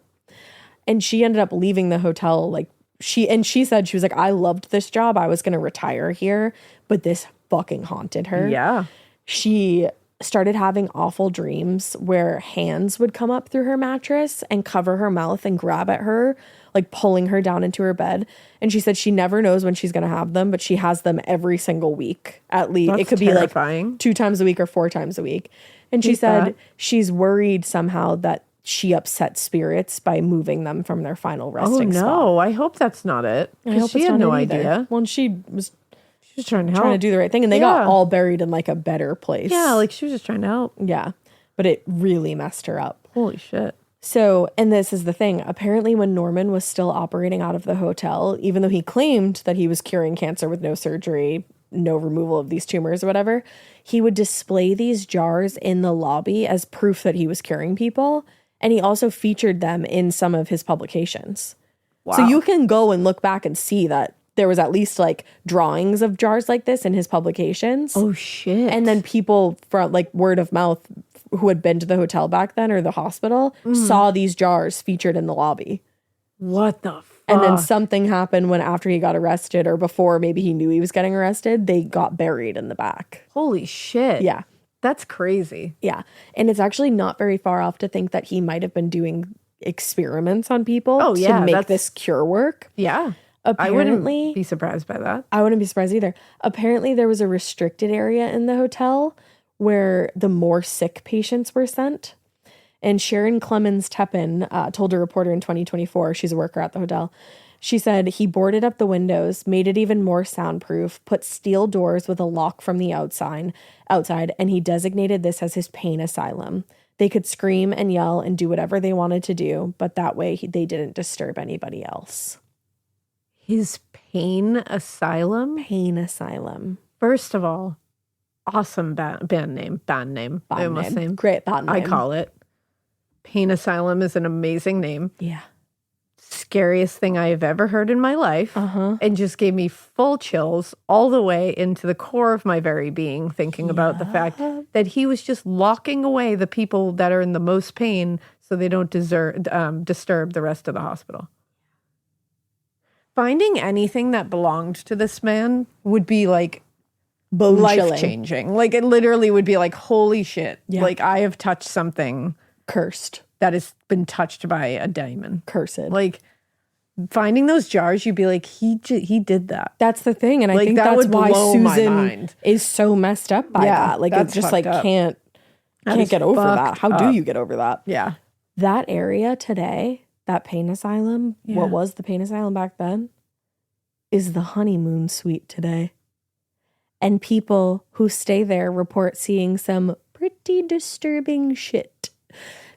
And she ended up leaving the hotel. Like she said, she was like, I loved this job. I was going to retire here, but this fucking haunted her. Yeah. She started having awful dreams where hands would come up through her mattress and cover her mouth and grab at her, like pulling her down into her bed. And she said she never knows when she's going to have them, but she has them every single week. At least That's it could terrifying. be like 2 times a week or 4 times a week. And she said she's worried somehow that she upset spirits by moving them from their final resting spot. Oh no, I hope that's not it. I hope she it's had not no it either. idea. Well, she was She was trying to help. trying to do the right thing, and they got all buried in like a better place. Yeah, like she was just trying to help. Yeah, but it really messed her up. Holy shit. So, and this is the thing, apparently when Norman was still operating out of the hotel, even though he claimed that he was curing cancer with no surgery, no removal of these tumors or whatever, he would display these jars in the lobby as proof that he was curing people. And he also featured them in some of his publications. Wow. So you can go and look back and see that there was at least like drawings of jars like this in his publications. Oh shit. And then people from like word of mouth who had been to the hotel back then or the hospital saw these jars featured in the lobby. What the fuck? And then something happened when after he got arrested or before maybe he knew he was getting arrested, they got buried in the back. Holy shit. Yeah. That's crazy. Yeah. And it's actually not very far off to think that he might have been doing experiments on people to make this cure work. Yeah. Apparently, I wouldn't be surprised by that. I wouldn't be surprised either. Apparently, there was a restricted area in the hotel where the more sick patients were sent. And Sharon Clemens Teppin told a reporter in 2024, she's a worker at the hotel, she said he boarded up the windows, made it even more soundproof, put steel doors with a lock from the outside, and he designated this as his pain asylum. They could scream and yell and do whatever they wanted to do, but that way they didn't disturb anybody else. His pain asylum? Pain asylum. First of all, awesome band name. I almost say. Great band name. I call it. Pain asylum is an amazing name. Yeah. Scariest thing I have ever heard in my life. And just gave me full chills all the way into the core of my very being, thinking about the fact that he was just locking away the people that are in the most pain so they don't disturb the rest of the hospital. finding anything that belonged to this man would be like Bone-chilling. life-changing. Like it literally would be like, holy shit. Yeah. Like I have touched something Cursed. that has been touched by a demon. Cursed. Like finding those jars, you'd be like, he did that. That's the thing. And I Like, think that that's would why blow my Susan mind. is so messed up by Yeah, that. Like, that's it's just fucked like, up. can't is get over that. fucked How do up. you get over that? Yeah. That area today, that pain asylum, Yeah. what was the pain asylum back then, is the honeymoon suite today. And people who stay there report seeing some pretty disturbing shit.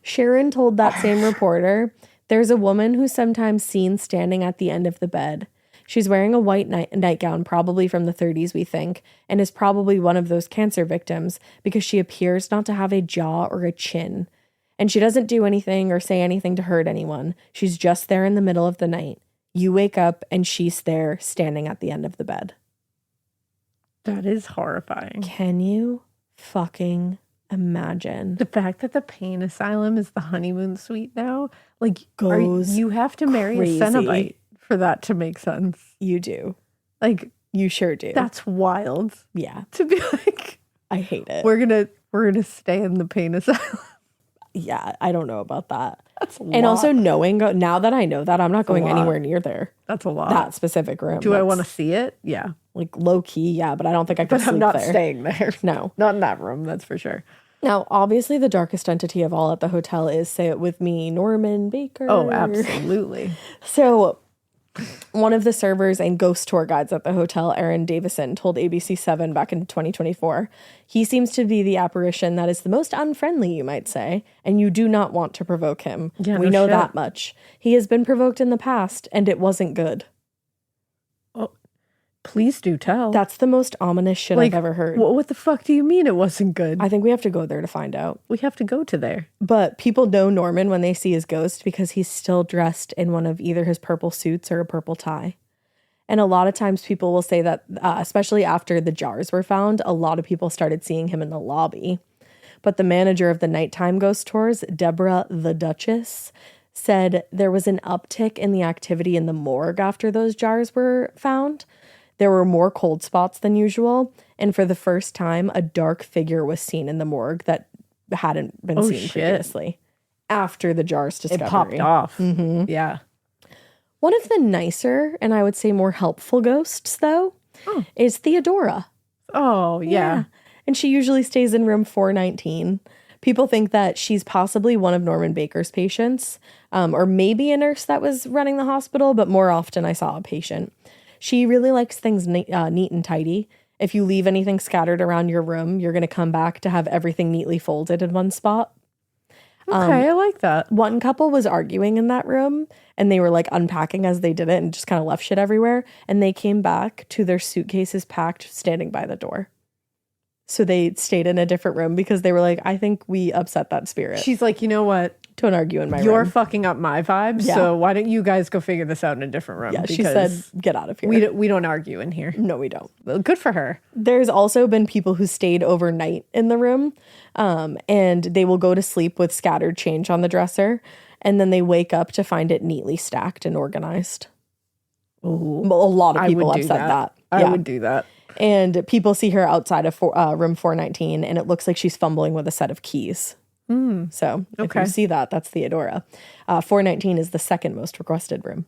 Sharon told that same reporter, there's a woman who's sometimes seen standing at the end of the bed. She's wearing a white nightgown, probably from the 30s, we think, and is probably one of those cancer victims because she appears not to have a jaw or a chin. And she doesn't do anything or say anything to hurt anyone. She's just there in the middle of the night. You wake up and she's there standing at the end of the bed. That is horrifying. Can you fucking imagine? The fact that the pain asylum is the honeymoon suite now, like Goes you have to marry crazy. a Cenobite for that to make sense. You do. Like You sure do. that's wild Yeah. to be like, I hate it. we're gonna stay in the pain asylum. Yeah, I don't know about that. That's a And lot. also knowing, now that I know that, I'm not going lot. anywhere near there. That's a lot. That specific room. Do I That's, want to see it? Yeah, like low key, yeah, but I don't think I could but sleep I'm not there. staying there. No. Not in that room. That's for sure. Now, obviously, the darkest entity of all at the hotel is, say it with me, Norman Baker. Oh, absolutely. So, one of the servers and ghost tour guides at the hotel, Aaron Davison, told ABC7 back in 2024, he seems to be the apparition that is the most unfriendly, you might say, and you do not want to provoke him. Yeah, we no know shit. that much. He has been provoked in the past, and it wasn't good. Oh, please do tell. That's the most ominous shit I've ever heard. What the fuck do you mean it wasn't good? I think we have to go there to find out. We have to go to there. But people know Norman when they see his ghost because he's still dressed in one of either his purple suits or a purple tie. And a lot of times people will say that, especially after the jars were found, a lot of people started seeing him in the lobby. But the manager of the nighttime ghost tours, Debra the Duchess, said there was an uptick in the activity in the morgue after those jars were found. There were more cold spots than usual. And for the first time, a dark figure was seen in the morgue that hadn't been seen shit. previously after the jars discovery. It popped off. Mm-hmm. Yeah. One of the nicer and I would say more helpful ghosts, though, is Theodora. Oh, yeah. And she usually stays in room 419. People think that she's possibly one of Norman Baker's patients, or maybe a nurse that was running the hospital, but more often I saw a patient. She really likes things neat and tidy. If you leave anything scattered around your room, you're going to come back to have everything neatly folded in one spot. Okay, I like that. One couple was arguing in that room and they were like unpacking as they did it and just kind of left shit everywhere. And they came back to their suitcases packed, standing by the door. So they stayed in a different room because they were like, I think we upset that spirit. She's like, you know what? Don't argue in my You're room. fucking up my vibe. Yeah. So why don't you guys go figure this out in a different room? Yeah, she said, get out of here. we don't argue in here. No, we don't. Well, good for her. There's also been people who stayed overnight in the room, and they will go to sleep with scattered change on the dresser, and then they wake up to find it neatly stacked and organized. Ooh, A lot of I people would have do said that. I Yeah. would do that. And people see her outside of room 419, and it looks like she's fumbling with a set of keys. So if Okay. you see that, that's Theodora. 419 is the second most requested room.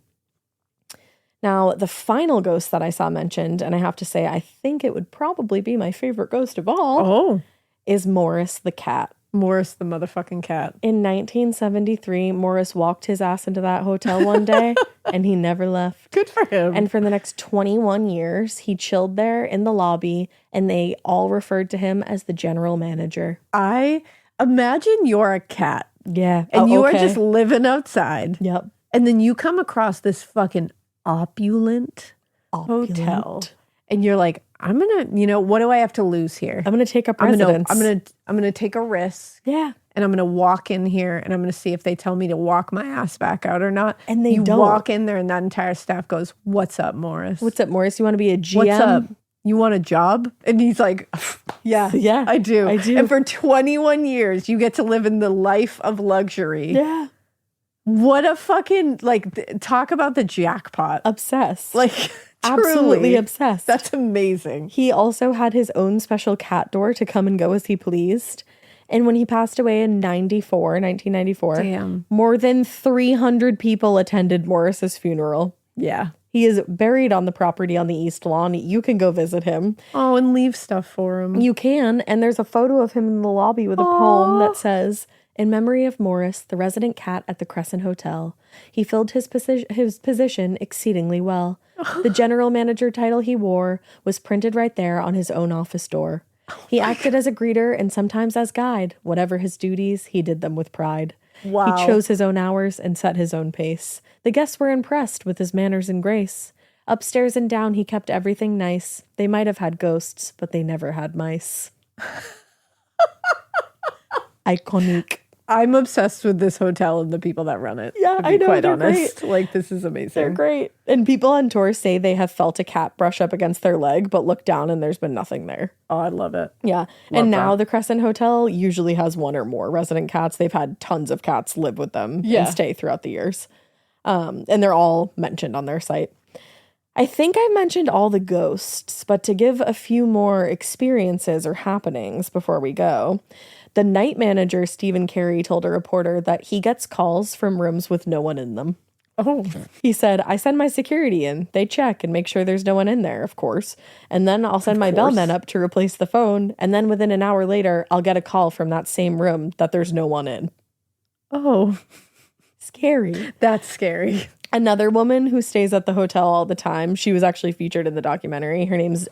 Now, the final ghost that I saw mentioned, and I have to say, I think it would probably be my favorite ghost of all, Oh, is Morris the cat. Morris the motherfucking cat. In 1973, Morris walked his ass into that hotel one day, and he never left. Good for him. And for the next 21 years, he chilled there in the lobby, and they all referred to him as the general manager. I imagine you're a cat Yeah. and you are okay. just living outside. Yep. And then you come across this fucking opulent Opulent. hotel. And you're like, I'm gonna, what do I have to lose here? I'm going to take up I'm residence. gonna take a risk. Yeah. And I'm gonna walk in here and I'm gonna see if they tell me to walk my ass back out or not. And they you don't. walk in there and that entire staff goes, "What's up, Morris? What's up, Morris? You want to be a GM? What's up? You want a job?" And he's like, "Yeah, Yeah, I do. I do. And for 21 years, you get to live in the life of luxury. Yeah. What a fucking, like, talk about the jackpot. Obsessed. Like, absolutely truly, obsessed. That's amazing. He also had his own special cat door to come and go as he pleased. And when he passed away in 1994, Damn. more than 300 people attended Morris's funeral. Yeah. He is buried on the property on the East Lawn. You can go visit him. Oh, and leave stuff for him. You can. And there's a photo of him in the lobby with a poem that says, "In memory of Morris, the resident cat at the Crescent Hotel. He filled his position exceedingly well. The general manager title he wore was printed right there on his own office door. He acted as a greeter and sometimes as guide. Whatever his duties, he did them with pride. Wow. He chose his own hours and set his own pace. The guests were impressed with his manners and grace. Upstairs and down, he kept everything nice. They might have had ghosts, but they never had mice." Iconic. I'm obsessed with this hotel and the people that run it. Yeah, to be I know, quite they're honest. great. Like, this is amazing. They're great. And people on tour say they have felt a cat brush up against their leg, but look down and there's been nothing there. Oh, I love it. Yeah. And now the Crescent Hotel usually has one or more resident cats. They've had tons of cats live with them and stay throughout the years. And they're all mentioned on their site. I think I mentioned all the ghosts, but to give a few more experiences or happenings before we go, the night manager, Stephen Carey, told a reporter that he gets calls from rooms with no one in them. Oh. He said, "I send my security in. They check and make sure there's no one in there, of course. And then I'll send my bellman up to replace the phone. And then within an hour later, I'll get a call from that same room that there's no one in." Oh. Scary. That's scary. Another woman who stays at the hotel all the time, she was actually featured in the documentary. Her name's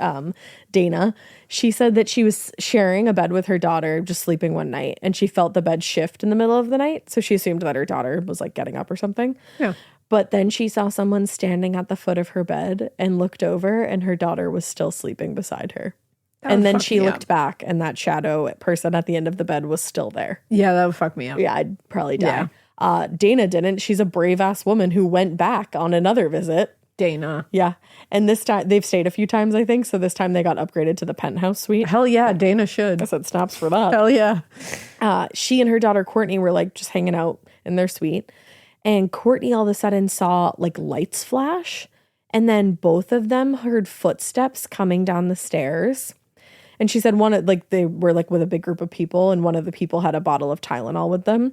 Dana. She said that she was sharing a bed with her daughter, just sleeping one night, and she felt the bed shift in the middle of the night. So she assumed that her daughter was like getting up or something. Yeah. But then she saw someone standing at the foot of her bed and looked over, and her daughter was still sleeping beside her. And then she looked back, and that shadow person at the end of the bed was still there. Yeah, that would fuck me up. Yeah, I'd probably die. Dana didn't. She's a brave-ass woman who went back on another visit. Dana. Yeah. And this time, they've stayed a few times, I think. So this time they got upgraded to the penthouse suite. Hell yeah, Dana should. I said snaps for that. Hell yeah. She and her daughter Courtney were like just hanging out in their suite. And Courtney all of a sudden saw like lights flash. And then both of them heard footsteps coming down the stairs. And she said they were like with a big group of people, and one of the people had a bottle of Tylenol with them.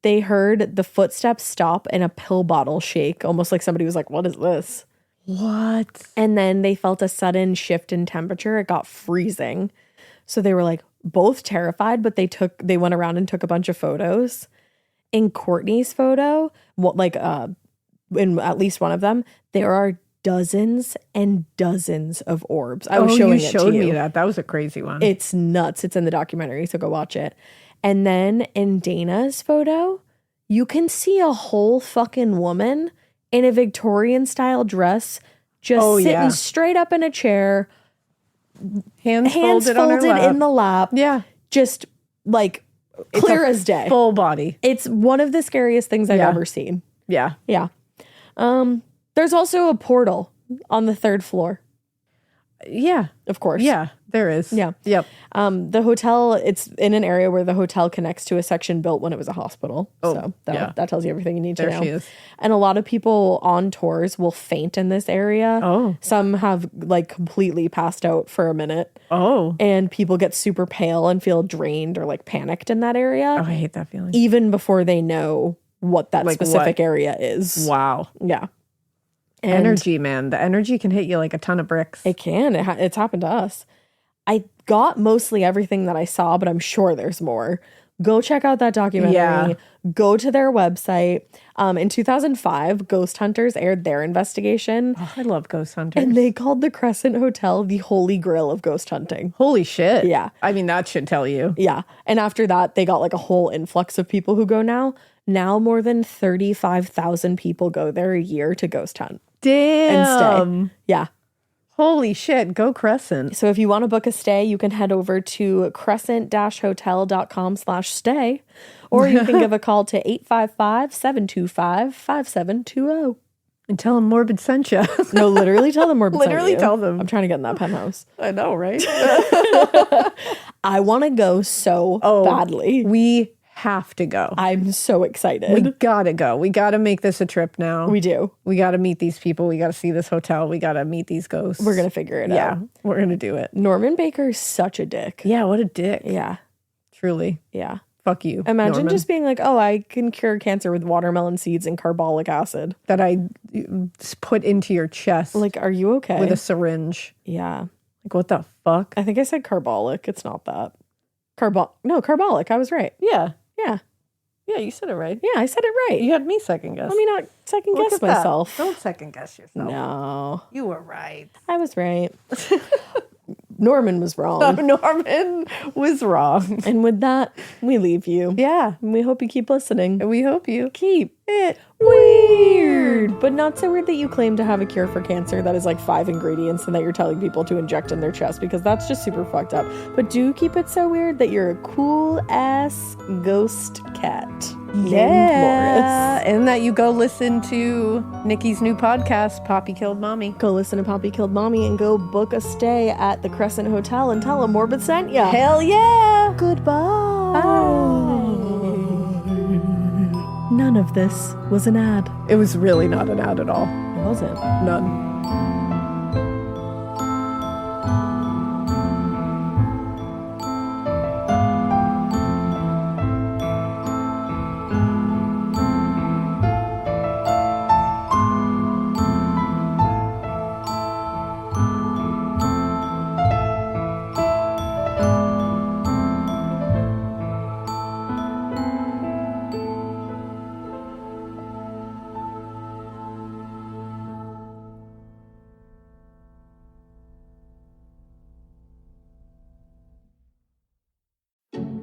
They heard the footsteps stop and a pill bottle shake, almost like somebody was like, "What is this?" What? And then they felt a sudden shift in temperature. It got freezing. So they were like both terrified, but they went around and took a bunch of photos. In Courtney's photo, in at least one of them, there are dozens and dozens of orbs. I was showing it to you. You showed me that. That was a crazy one. It's nuts. It's in the documentary, so go watch it. And then in Dana's photo, you can see a whole fucking woman in a Victorian style dress just sitting straight up in a chair, hands folded on her lap. in the lap. Yeah. Just like clear as day. Full body. It's one of the scariest things I've ever seen. Yeah. Yeah. There's also a portal on the 3rd floor. Yeah. Of course. Yeah, there is. Yeah. Yep. The hotel, it's in an area where the hotel connects to a section built when it was a hospital. So that tells you everything you need to know. There she is. And a lot of people on tours will faint in this area. Oh. Some have like completely passed out for a minute. Oh. And people get super pale and feel drained or like panicked in that area. Oh, I hate that feeling. Even before they know what that Like specific what? area is. Wow. Yeah. And Energy, man. The energy can hit you like a ton of bricks. It can. It's happened to us. I got mostly everything that I saw, but I'm sure there's more. Go check out that documentary. Yeah. Go to their website. In 2005, Ghost Hunters aired their investigation. Oh, I love ghost hunters. And they called the Crescent Hotel the holy grail of ghost hunting. Holy shit. Yeah. I mean, that should tell you. Yeah. And after that, they got like a whole influx of people who go now. Now more than 35,000 people go there a year to ghost hunt. Damn. And stay. Yeah. Holy shit. Go Crescent. So if you want to book a stay, you can head over to crescent-hotel.com/stay, or you can give a call to 855-725-5720. And tell them Morbid sent you. No, literally tell them Morbid sent Literally you. tell them. I'm trying to get in that penthouse. I know, right? I want to go so badly. We have to go. I'm so excited. We gotta go. We gotta make this a trip now. We do. We gotta meet these people. We gotta see this hotel. We gotta meet these ghosts. We're going to figure it out. Yeah, we're gonna do it. Norman Baker's such a dick. Yeah, what a dick. Yeah. Truly. Yeah. Fuck you. Imagine Norman. just being like, oh, I can cure cancer with watermelon seeds and carbolic acid. That I put into your chest. Like, are you okay? With a syringe. Yeah. Like, what the fuck? I think I said carbolic. It's not that. Carbolic. I was right. Yeah. Yeah. Yeah, you said it right. Yeah, I said it right. You had me second guess. Let me not second Look guess at that. myself. Don't second guess yourself. No. You were right. I was right. Norman was wrong. Norman was wrong. And with that, we leave you. Yeah. And we hope you keep listening. We hope you Keep it weird. But not so weird that you claim to have a cure for cancer that is like 5 ingredients and that you're telling people to inject in their chest, because that's just super fucked up. But do keep it so weird that you're a cool ass ghost cat named Morris. And that you go listen to Nikki's new podcast, Poppy Killed Mommy. Go listen to Poppy Killed Mommy and go book a stay at the Crescent Hotel and tell them Morbid sent ya. Hell yeah. Goodbye. None of this was an ad. It was really not an ad at all. It wasn't. None.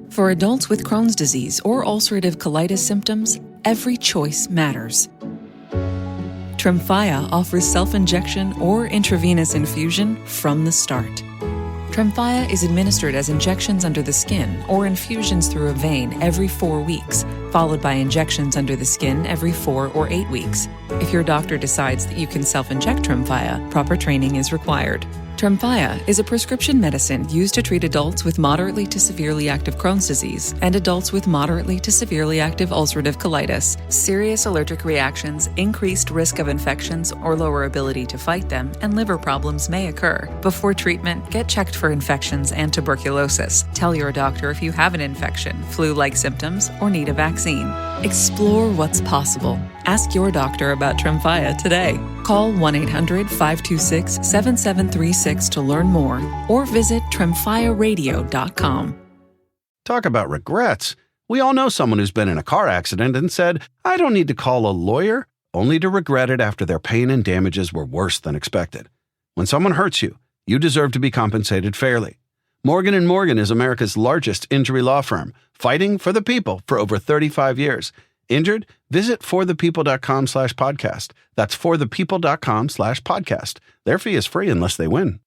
For adults with Crohn's disease or ulcerative colitis symptoms, every choice matters. Tremfya offers self-injection or intravenous infusion from the start. Tremfya is administered as injections under the skin or infusions through a vein every 4 weeks, followed by injections under the skin every 4 or 8 weeks. If your doctor decides that you can self-inject Tremfya, proper training is required. Tremfya is a prescription medicine used to treat adults with moderately to severely active Crohn's disease and adults with moderately to severely active ulcerative colitis. Serious allergic reactions, increased risk of infections or lower ability to fight them, and liver problems may occur. Before treatment, get checked for infections and tuberculosis. Tell your doctor if you have an infection, flu-like symptoms, or need a vaccine. Explore what's possible. Ask your doctor about Tremfya today. Call 1-800-526-7736 to learn more or visit tremfyaradio.com. Talk about regrets. We all know someone who's been in a car accident and said, I don't need to call a lawyer, only to regret it after their pain and damages were worse than expected. When someone hurts you, you deserve to be compensated fairly. Morgan & Morgan is America's largest injury law firm, fighting for the people for over 35 years. Injured? Visit forthepeople.com/podcast. That's forthepeople.com/podcast. Their fee is free unless they win.